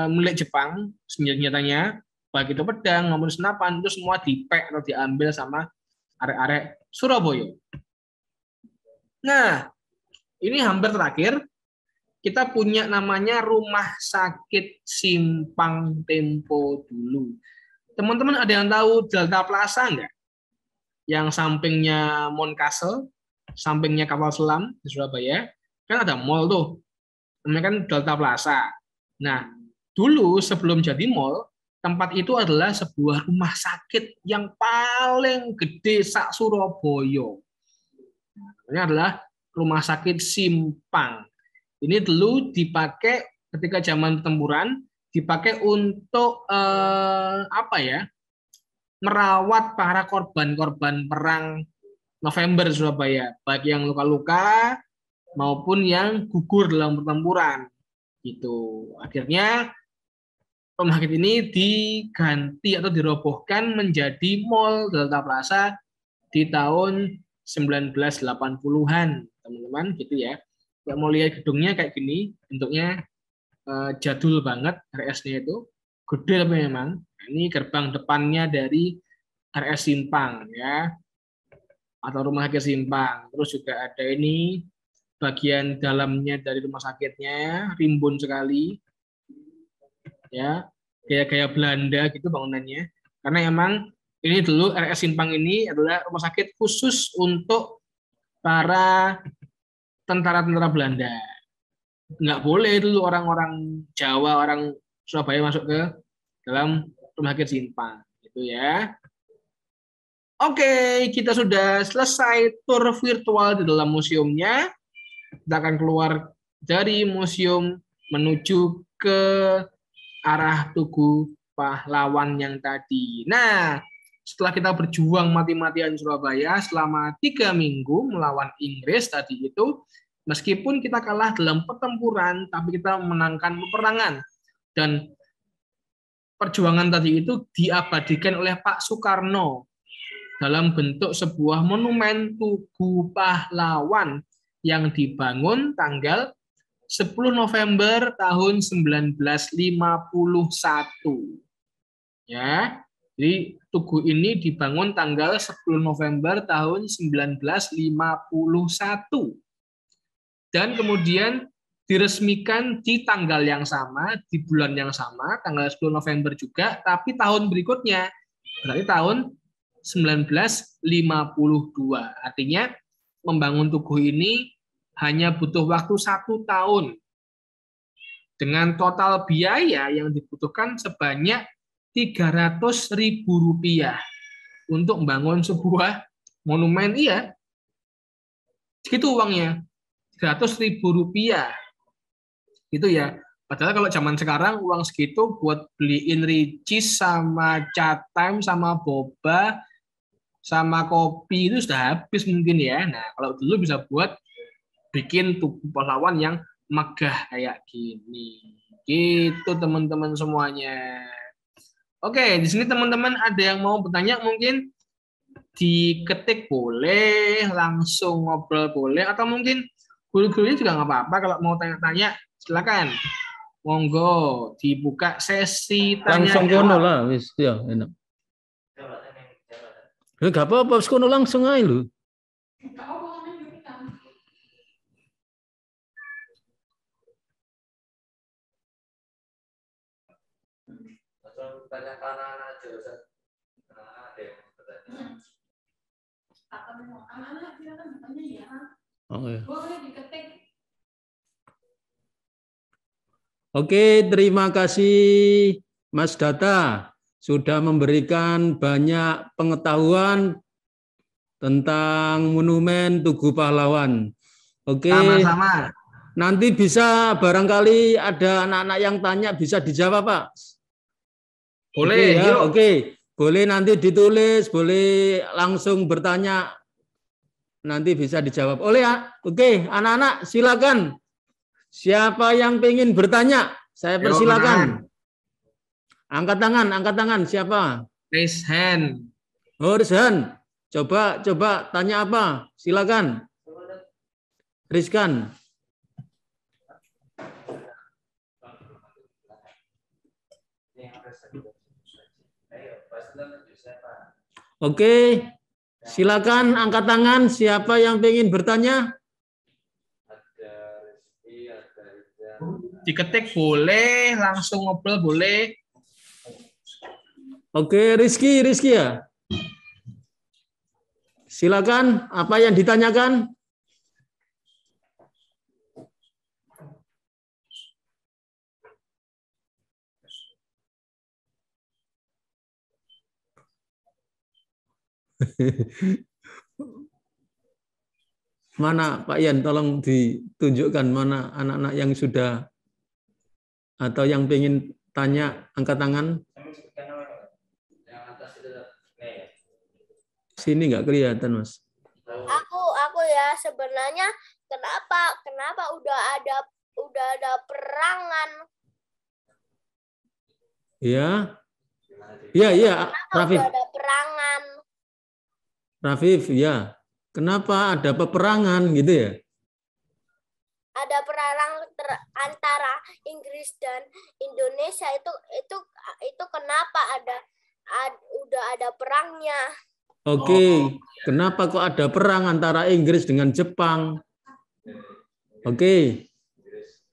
milik Jepang senjatanya, baik itu pedang maupun senapan, itu semua dipek atau diambil sama arek-arek Surabaya. Nah, ini hampir terakhir. Kita punya namanya Rumah Sakit Simpang Tempo dulu. Teman-teman ada yang tahu Delta Plaza enggak? Yang sampingnya Mount Castle, sampingnya kapal selam di Surabaya, kan ada mall tuh, namanya kan Delta Plaza. Nah, dulu sebelum jadi mall, tempat itu adalah sebuah rumah sakit yang paling gede sak Surabaya. Ini adalah Rumah Sakit Simpang. Ini dulu dipakai ketika zaman pertempuran, dipakai untuk merawat para korban-korban perang November Surabaya, baik yang luka-luka maupun yang gugur dalam pertempuran. Gitu. Akhirnya rumah sakit ini diganti atau dirobohkan menjadi Mall Delta Plaza di tahun 1980-an, teman-teman, gitu ya. Kalau mau lihat gedungnya kayak gini, bentuknya jadul banget, RS-nya itu gede tapi memang. Ini gerbang depannya dari RS Simpang ya, atau Rumah Sakit Simpang. Terus juga ada ini bagian dalamnya dari rumah sakitnya, rimbun sekali, ya, gaya-gaya Belanda gitu bangunannya. Karena emang ini dulu RS Simpang ini adalah rumah sakit khusus untuk para tentara-tentara Belanda. Nggak boleh dulu orang-orang Jawa, orang Surabaya masuk ke dalam Rumah Sakit Simpang. Gitu ya. Oke, kita sudah selesai tur virtual di dalam museumnya. Kita akan keluar dari museum menuju ke arah Tugu Pahlawan yang tadi. Nah, setelah kita berjuang mati-matian Surabaya selama 3 minggu melawan Inggris tadi itu, meskipun kita kalah dalam pertempuran, tapi kita memenangkan peperangan. Dan perjuangan tadi itu diabadikan oleh Pak Soekarno dalam bentuk sebuah monumen Tugu Pahlawan yang dibangun tanggal 10 November tahun 1951. Ya, jadi Tugu ini dibangun tanggal 10 November tahun 1951. Dan kemudian diresmikan di tanggal yang sama, di bulan yang sama, tanggal 10 November juga, tapi tahun berikutnya, berarti tahun 1952. Artinya membangun Tugu ini hanya butuh waktu 1 tahun. Dengan total biaya yang dibutuhkan sebanyak Rp300.000 untuk membangun sebuah monumen. Iya, segitu uangnya, Rp300.000. Gitu ya. Padahal kalau zaman sekarang uang segitu buat beliin Ricis sama Chat Time sama boba sama kopi itu sudah habis mungkin ya. Nah, kalau dulu bisa buat bikin Tugu Pahlawan yang megah kayak gini. Gitu teman-teman semuanya. Oke, di sini teman-teman ada yang mau bertanya mungkin diketik boleh, langsung ngobrol boleh, atau mungkin guru-gurunya juga nggak apa-apa kalau mau tanya-tanya silakan. Monggo dibuka sesi tanya Langsung kono lah wis ya enak. Enggak apa-apa, wis kono langsung aja lho. Banyak anak-anak aja, Ustaz. Ada yang bertanya. Anak-anak silakan bertanya ya. Oh, ya. Boleh diketik. Oke, terima kasih Mas Data sudah memberikan banyak pengetahuan tentang Monumen Tugu Pahlawan. Oke. Sama-sama. Nanti bisa barangkali ada anak-anak yang tanya bisa dijawab, Pak. Boleh, oke, ya, yuk. Oke. Boleh nanti ditulis, boleh langsung bertanya. Nanti bisa dijawab. Oke, anak-anak silakan. Siapa yang ingin bertanya? Saya persilakan. Angkat tangan, siapa? Raise hand. Oh, raise hand. Coba tanya apa? Silakan. Rizkan. Oke, silakan angkat tangan. Siapa yang ingin bertanya? Diketik boleh, langsung ngobrol boleh. Oke, Rizky ya. Silakan, apa yang ditanyakan? Mana Pak Yan, tolong ditunjukkan mana anak-anak yang sudah atau yang pengen tanya, angkat tangan. Sini nggak kelihatan, Mas. Aku ya, sebenarnya kenapa udah ada perangan? Iya, Kenapa Rafif. udah ada perangan? Rafif, ya. Kenapa ada peperangan gitu ya? Ada perang antara Inggris dan Indonesia itu kenapa udah ada perangnya? Oke, kenapa kok ada perang antara Inggris dengan Jepang? Oke,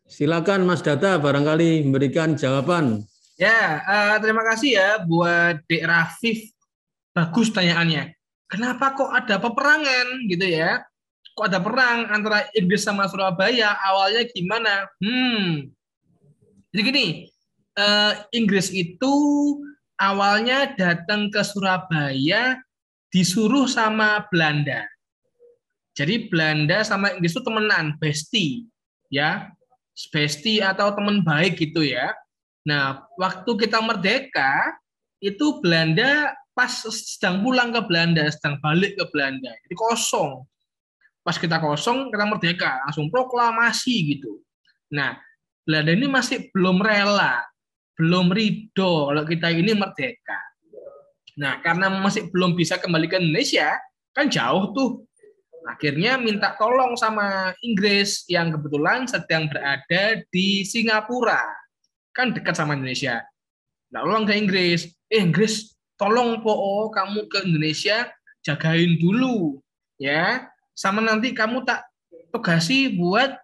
silakan Mas Data barangkali memberikan jawaban. Ya, terima kasih ya buat Dek Rafif. Bagus tanyaannya. Kenapa kok ada peperangan gitu ya? Kok ada perang antara Inggris sama Surabaya? Awalnya gimana? Jadi gini, Inggris itu awalnya datang ke Surabaya disuruh sama Belanda. Jadi Belanda sama Inggris itu temenan, bestie, ya, bestie atau teman baik gitu ya. Nah, waktu kita merdeka itu Belanda pas sedang pulang ke Belanda, sedang balik ke Belanda, jadi kosong. Pas kita kosong, kita merdeka, langsung proklamasi gitu. Nah, Belanda ini masih belum rela, belum ridho kalau kita ini merdeka. Nah, karena masih belum bisa kembali ke Indonesia, kan jauh tuh. Akhirnya minta tolong sama Inggris yang kebetulan sedang berada di Singapura. Kan dekat sama Indonesia. Nah, tolong ke Inggris. Inggris, tolong po kamu ke Indonesia, jagain dulu. Ya, sama nanti kamu tak tugasi buat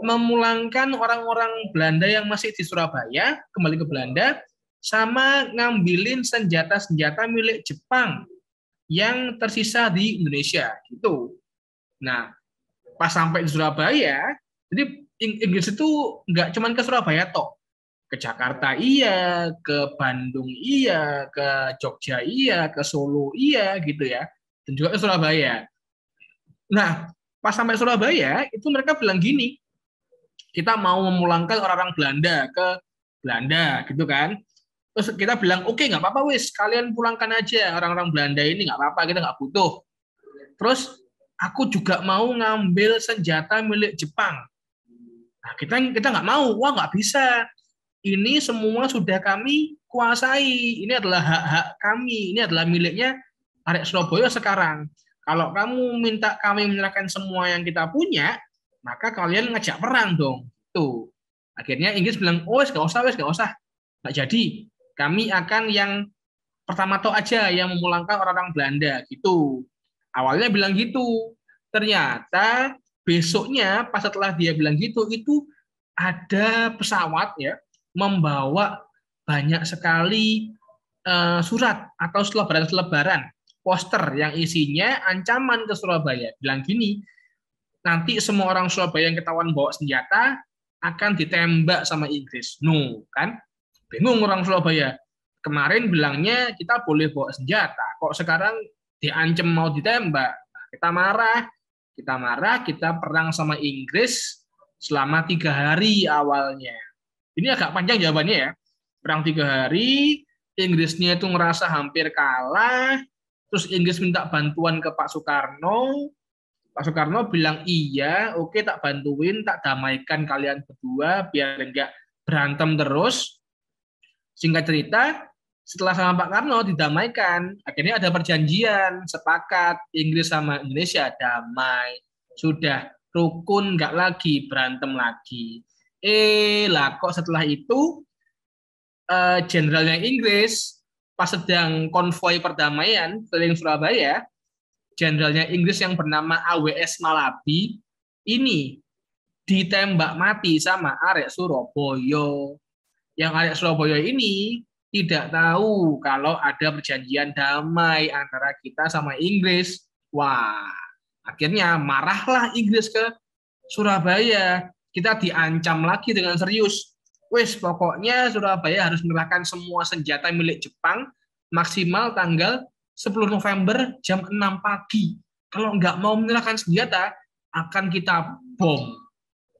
memulangkan orang-orang Belanda yang masih di Surabaya kembali ke Belanda, sama ngambilin senjata-senjata milik Jepang yang tersisa di Indonesia gitu. Nah, pas sampai di Surabaya, jadi Inggris itu nggak cuma ke Surabaya toh, ke Jakarta iya, ke Bandung iya, ke Jogja iya, ke Solo iya gitu ya, dan juga ke Surabaya. Nah, pas sampai Surabaya itu mereka bilang gini, kita mau memulangkan orang-orang Belanda ke Belanda gitu kan. Terus kita bilang, oke, nggak apa-apa wis, kalian pulangkan aja orang-orang Belanda ini, nggak apa-apa, kita nggak butuh. Terus aku juga mau ngambil senjata milik Jepang. Nah, kita nggak mau, wah nggak bisa. Ini semua sudah kami kuasai, ini adalah hak-hak kami, ini adalah miliknya arek Surabaya sekarang. Kalau kamu minta kami menyerahkan semua yang kita punya, maka kalian ngajak perang dong. Tuh. Akhirnya Inggris bilang, oh wes nggak usah, nggak jadi. Kami akan yang pertama toh aja yang memulangkan orang-orang Belanda gitu. Awalnya bilang gitu. Ternyata besoknya pas setelah dia bilang gitu, itu ada pesawat ya membawa banyak sekali surat atau selebaran poster yang isinya ancaman ke Surabaya. Bilang gini, nanti semua orang Surabaya yang ketahuan bawa senjata akan ditembak sama Inggris. No, kan? Bingung orang Surabaya. Kemarin bilangnya kita boleh bawa senjata, kok sekarang diancam mau ditembak. Kita marah, kita perang sama Inggris selama 3 hari awalnya. Ini agak panjang jawabannya ya. Perang 3 hari, Inggrisnya itu ngerasa hampir kalah, terus Inggris minta bantuan ke Pak Soekarno. Pak Soekarno bilang iya, oke tak bantuin, tak damaikan kalian berdua biar enggak berantem terus. Singkat cerita, setelah sama Pak Karno didamaikan, akhirnya ada perjanjian, sepakat Inggris sama Indonesia damai, sudah rukun, nggak lagi berantem lagi. Lah kok setelah itu jenderalnya Inggris pas sedang konvoi perdamaian keliling Surabaya, jenderalnya Inggris yang bernama AWS Malabi ini ditembak mati sama arek Surabaya. Yang arek Surabaya ini tidak tahu kalau ada perjanjian damai antara kita sama Inggris. Wah, akhirnya marahlah Inggris ke Surabaya. Kita diancam lagi dengan serius. Wes, pokoknya Surabaya harus menyerahkan semua senjata milik Jepang maksimal tanggal 10 November jam 6 pagi. Kalau nggak mau menyerahkan senjata, akan kita bom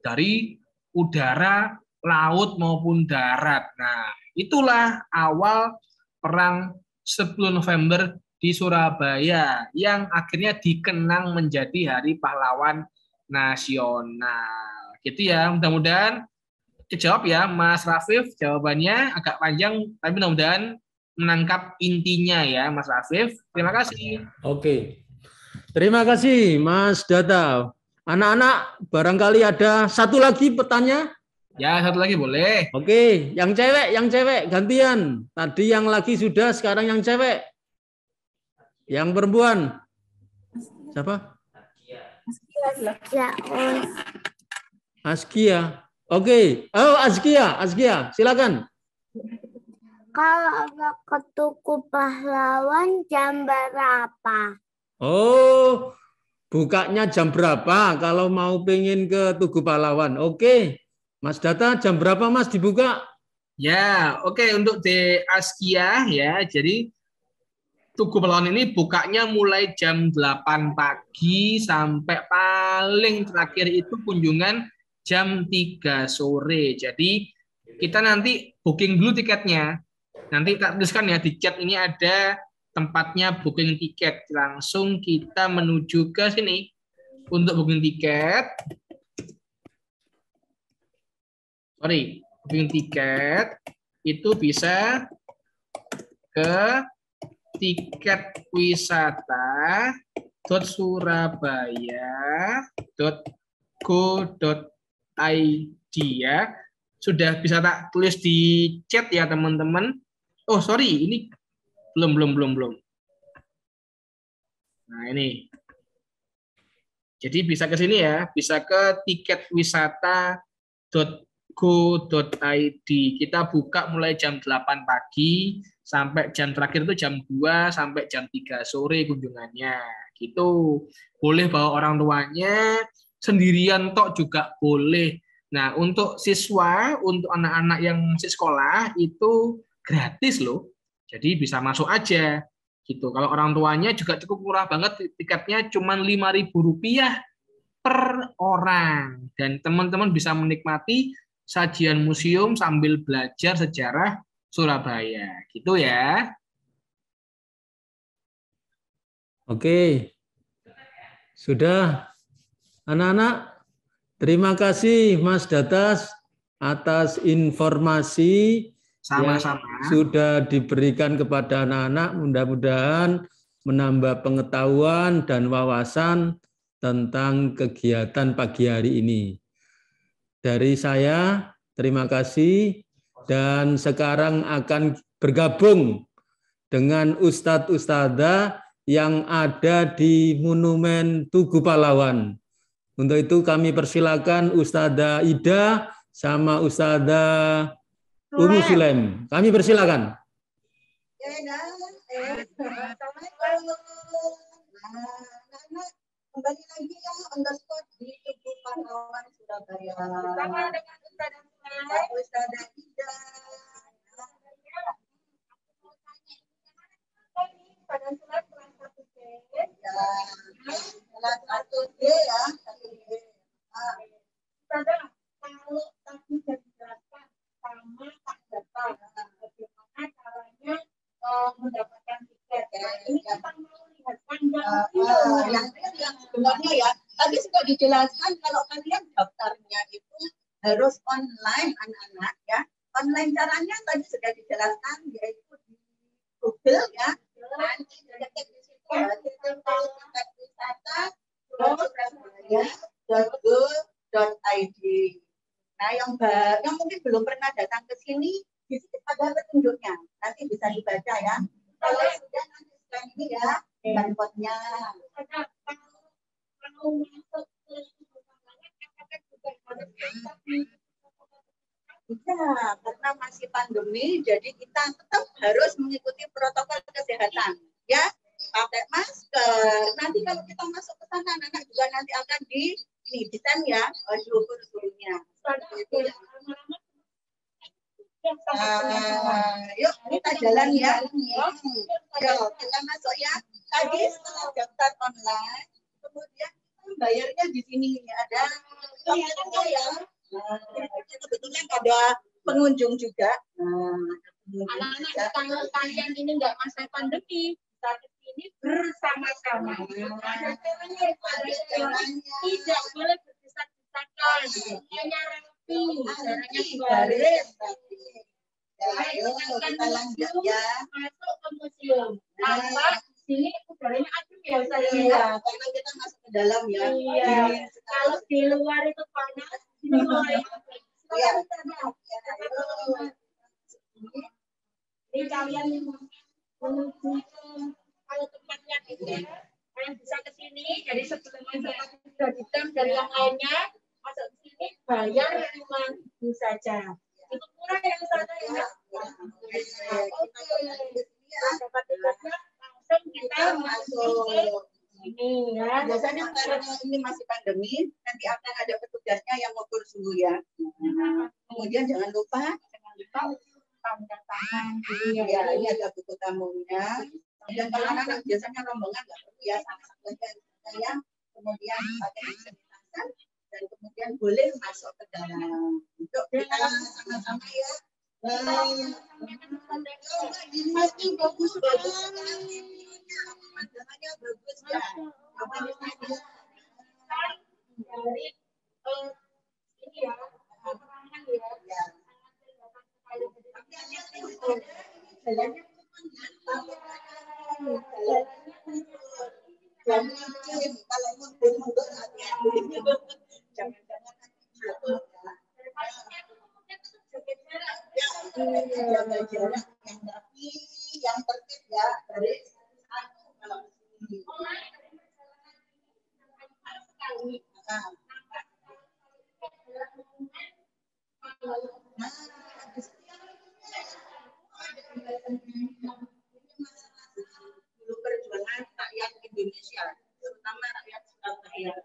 dari udara, laut maupun darat. Nah, itulah awal perang 10 November di Surabaya yang akhirnya dikenang menjadi Hari Pahlawan Nasional. Gitu ya, mudah-mudahan dijawab ya Mas Rafif. Jawabannya agak panjang, tapi mudah-mudahan menangkap intinya ya Mas Rafif. Terima kasih. Oke. Terima kasih Mas Data. Anak-anak, barangkali ada satu lagi pertanyaan? Ya, satu lagi boleh. Oke, yang cewek gantian. Tadi yang lagi sudah, sekarang yang cewek. Yang perempuan. Siapa? Askia. Oke. Oh, Askia, silakan. Kalau ke Tugu Pahlawan jam berapa? Oh, bukanya jam berapa kalau mau pengen ke Tugu Pahlawan? Oke. Mas Data, jam berapa Mas dibuka? Ya, oke untuk di Askia ya. Jadi Tugu Pahlawan ini bukanya mulai jam 8 pagi sampai paling terakhir itu kunjungan jam 3 sore. Jadi kita nanti booking dulu tiketnya. Nanti tak tuliskan ya di chat ini ada tempatnya booking tiket. Langsung kita menuju ke sini untuk booking tiket. Sorry, booking tiket itu bisa ke tiketwisata.surabaya.go.id ya. Sudah bisa tak tulis di chat ya teman-teman. Oh sorry, ini belum. Nah ini. Jadi bisa ke sini ya, bisa ke tiketwisata.go.id. Kita buka mulai jam 8 pagi sampai jam terakhir itu jam 2 sampai jam 3 sore kunjungannya. Gitu. Boleh bawa orang tuanya, sendirian tok juga boleh. Nah, untuk siswa, untuk anak-anak yang masih sekolah itu gratis loh. Jadi bisa masuk aja. Gitu. Kalau orang tuanya juga cukup murah banget, tiketnya cuma Rp5.000 per orang. Dan teman-teman bisa menikmati sajian museum sambil belajar sejarah Surabaya. Gitu ya. Oke. Sudah. Anak-anak, terima kasih Mas Datas atas informasi Sama-sama. yang sudah diberikan kepada anak-anak. Mudah-mudahan menambah pengetahuan dan wawasan tentang kegiatan pagi hari ini. Dari saya, terima kasih. Dan sekarang akan bergabung dengan Ustadz-Ustadzah yang ada di Monumen Tugu Pahlawan. Untuk itu kami persilakan Ustadzah Ida sama Ustadzah Umu Silem. Kami persilakan. Kembali lagi ya underscore di Tugu Pahlawan Surabaya. Bersama dengan Ustadzah Ida. Pada slide kelas 1C. Kelas 1D ya. Ustadzah, kalau tadi sudah dijelaskan sama Pak Data, bagaimana caranya mendapatkan tiket. Ini kita mau lihat panjang yang sebenarnya ya. Tadi sudah dijelaskan kalau kalian daftarnya itu harus online anak-anak ya. Online caranya tadi sudah dijelaskan yaitu di Google ya. Nanti ketik di situ tiketwisata.surabaya.go.id. Nah, yang mungkin belum pernah datang ke sini, di sini ada petunjuknya. Nanti bisa dibaca ya. Kalau sudah nanti sekarang ini ya, barcode-nya. Kalau masuk ke bisa, karena masih pandemi, jadi kita tetap harus mengikuti protokol kesehatan, ya. Pakai masker. Nanti kalau kita masuk ke sana, anak-anak juga nanti akan desain ya, diukur suhunya. Itu ya. Yuk kita jalan ya. Yuk kita masuk ya. Tadi setelah daftar online, kemudian bayarnya di sini ada ya. Kebetulan ada pengunjung juga. Anak-anak kalau kalian ini nggak masa pandemi, saat ini bersama-sama. Tidak boleh berdesak-desakan. Hanya rapi, caranya baris. Ayo kita lanjut ya. Masuk ke museum. Tanpa sini udaranya adem ya saya. Iya, karena kita masuk ke dalam ya. Iya. Kalau di luar itu panas. Ini kalian menuju kalau tempatnya kalian bisa ke sini. Jadi sebelum masuk sudah ditem dari yang lainnya masuk ke sini bayar Rp5.000 saja. Itu murah yang sana ya. Oke. Dapat tiketnya langsung kita masuk. Ini ya, biasanya karena ini masih pandemi, nanti akan ada petugasnya yang mengukur suhu ya. Kemudian jangan lupa tanda tangan gitu ya. Ya, ini ada buku tamunya. Dan kalau anak-anak biasanya rombongan nggak perlu ya, sama-sama saya. Kemudian pakai sanitizer dan kemudian boleh masuk ke dalam. Untuk kita sama-sama ya. Masih bagus banget. Pemandangannya bagus ya. Apa misalnya Dari ini ya, peperangan ya. Jalannya kalau mundur hati-hati. Jangan-jangan jaga jarak yang rapi, yang tertib ya, dari satu kalau dulu perjuangan rakyat Indonesia, terutama rakyat Surabaya.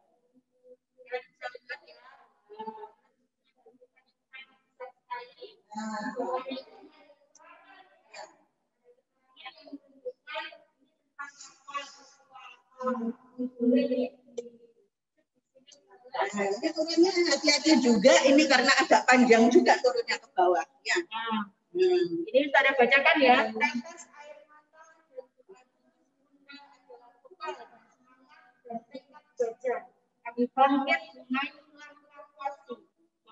Ini turunnya hati-hati juga, ini karena agak panjang juga turunnya ke bawah. Ya. Ini saya bacakan ya. Kami bangkit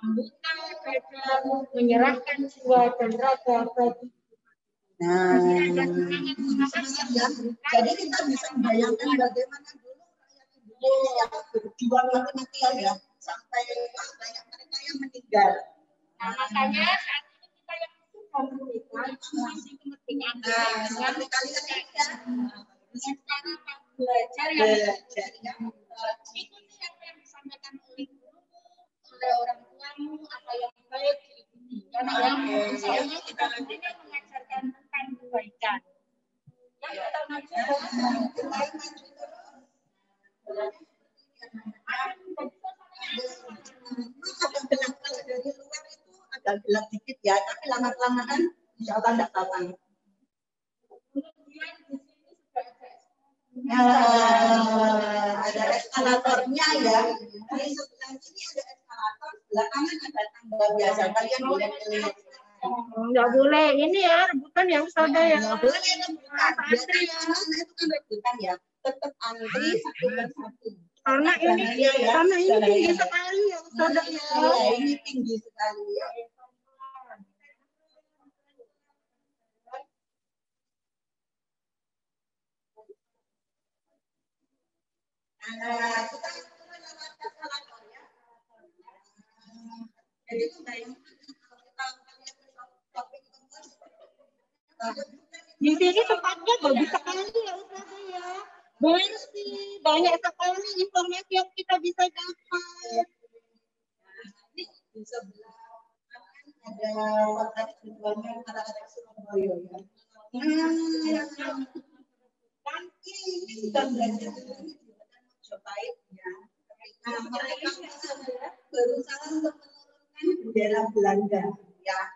membuka sepeda, menyerahkan jiwa dan raga bagi. Nah, jadi kita bisa membayangkan bagaimana dulu rakyat Indonesia berjuang mati-matian ya, sampai banyak mereka yang meninggal. Nah, makanya saat ini kita yang sudah merdeka masih kemerdekaan dengan kalian ya, dengan cara belajar yang ikuti apa yang disampaikan oleh guru, oleh orang tuamu, apa yang baik diikuti. Karena yang misalnya kita hanya mengajarkan tentang kebaikan. Yang kita maju Kalau dari luar itu agak gelap dikit ya, tapi lama-lamaan insya Allah tidak apa-apa. Ada eskalatornya ya. Di sebelah sini ada eskalator, sebelah kanan ada tangga biasa. Kalian boleh pilih. Nggak boleh ini ya rebutan ya Ustazah ya. Nggak boleh rebutan. Biasanya itu kan rebutan ya. Tetap antri satu persatu. Karena ini tinggi sekali ya Ustazah ya. Iya, ini tinggi sekali ya. Kita lewat eskalator ya. Jadi itu di sini tempatnya bagus sekali ya Ustazah ya. Bersih, banyak sekali informasi yang kita bisa dapat. Di sebelah ada kota perjuangan masyarakat Surabaya ya. Dan ini sudah belajar dulu di Majapahit ya. Mereka berusaha untuk menurunkan bendera Belanda ya.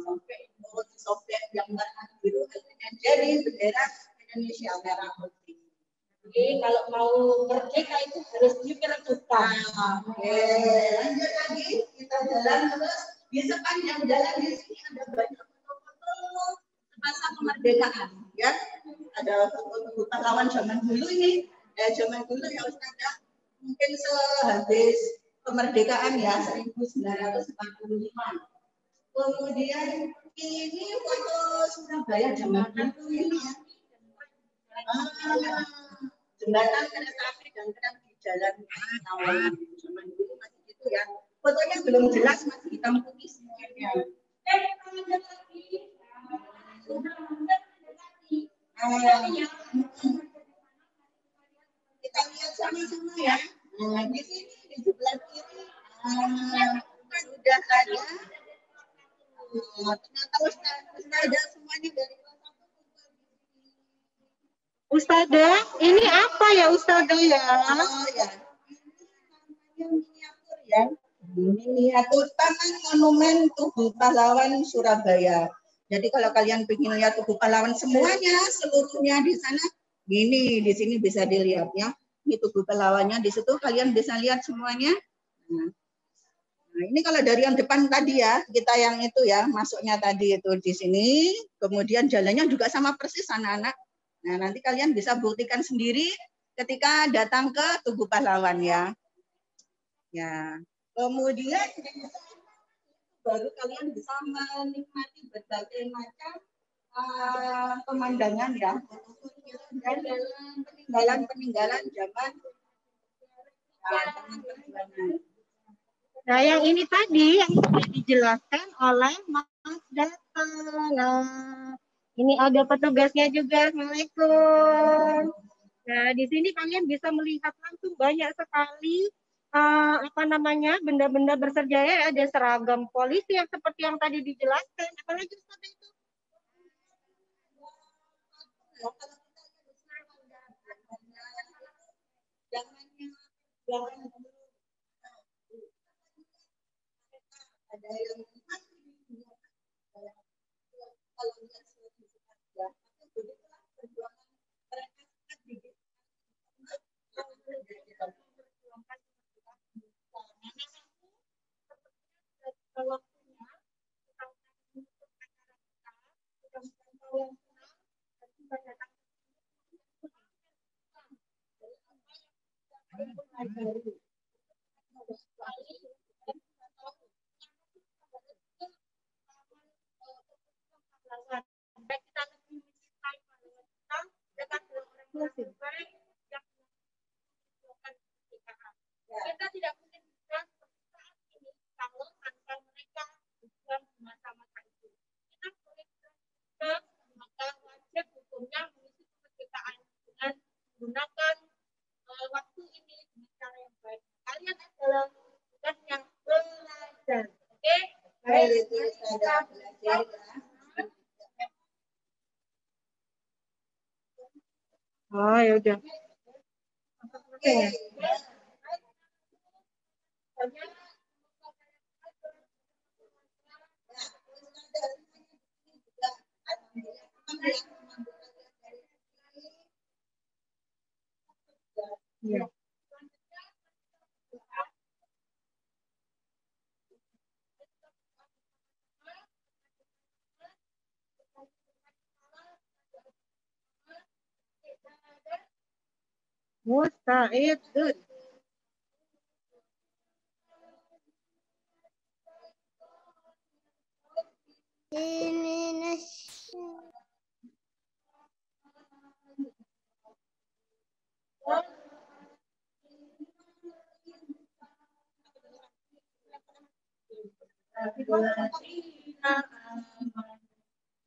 Sampai sobek yang warna biru akhirnya jadi bendera Indonesia merah putih. Jadi kalau mau merdeka itu harus diperebutkan. Oke, lanjut lagi kita jalan terus di sepanjang jalan di sini ada banyak foto-foto masa kemerdekaan ya. Ada foto pahlawan zaman dulu ini, zaman dulu ya Ustazah, mungkin sehabis kemerdekaan ya 1945. Kemudian ini foto Surabaya zaman dulu ini ya. Jembatan kereta api dan tram di jalan Nawawi zaman dulu masih gitu ya. Fotonya belum jelas, masih hitam putih semuanya. Kita lihat sama-sama ya. Nah, di sini di sebelah kiri sudah ada. Ternyata Ustazah semuanya dari Ustazah, ini apa ya Ustazah ya? Oh ya, ini miniatur ya. Miniatur Taman Monumen Tugu Pahlawan Surabaya. Jadi kalau kalian ingin lihat Tugu Pahlawan semuanya, seluruhnya di sana, ini di sini bisa dilihat ya. Ini Tugu Pahlawannya di situ kalian bisa lihat semuanya. Nah, ini kalau dari yang depan tadi ya, kita yang itu ya, masuknya tadi itu di sini, kemudian jalannya juga sama persis anak-anak. Nah, nanti kalian bisa buktikan sendiri ketika datang ke Tugu Pahlawan ya. Ya, kemudian baru kalian bisa menikmati berbagai macam pemandangan ya, peninggalan zaman Nah, yang ini tadi yang sudah dijelaskan oleh Mas Data. Nah, ini ada petugasnya juga. Assalamualaikum. Nah, di sini kalian bisa melihat langsung banyak sekali benda-benda bersejarah. Ada seragam polisi yang seperti yang tadi dijelaskan. Apalagi seperti itu. Ada yang kita tidak mungkin bisa seperti saat ini kalau tanpa mereka berjuang di masa-masa itu. Kita boleh maka wajib hukumnya mengisi kemerdekaan dengan menggunakan waktu ini dengan cara yang baik. Kalian adalah tugasnya belajar. Oke? Baik, kita belajar. Oh, ya udah. Oke. Ya. Musta'id. Good.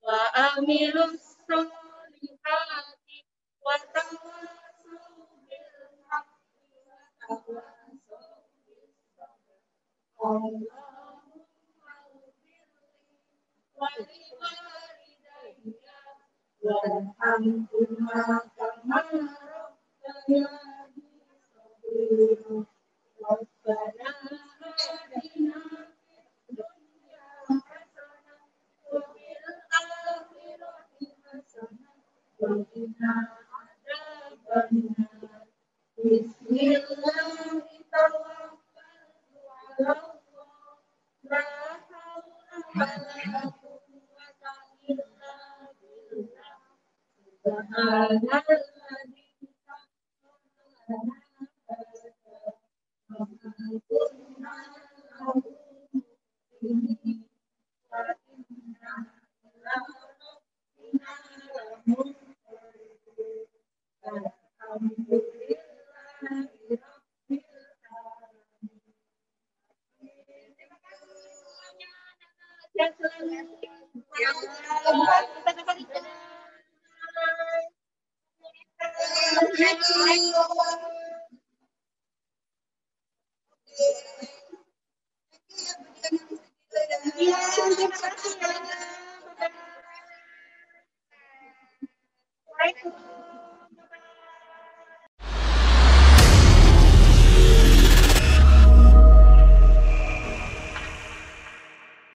Wa amilus solihati wa tawasau bil haqqi wa tawasau bis sabr. Allahumma ighfirli wa li walidayya warhamhuma kama rabbayani shaghira. Rabbana atina fid dunya hasanah wa fil akhirati hasanah wa qina adzabannar. Bismillahi tawakkaltu 'ala Allah, la haula wa la quwwata illa billah. Subhanalladzi Terima kasih.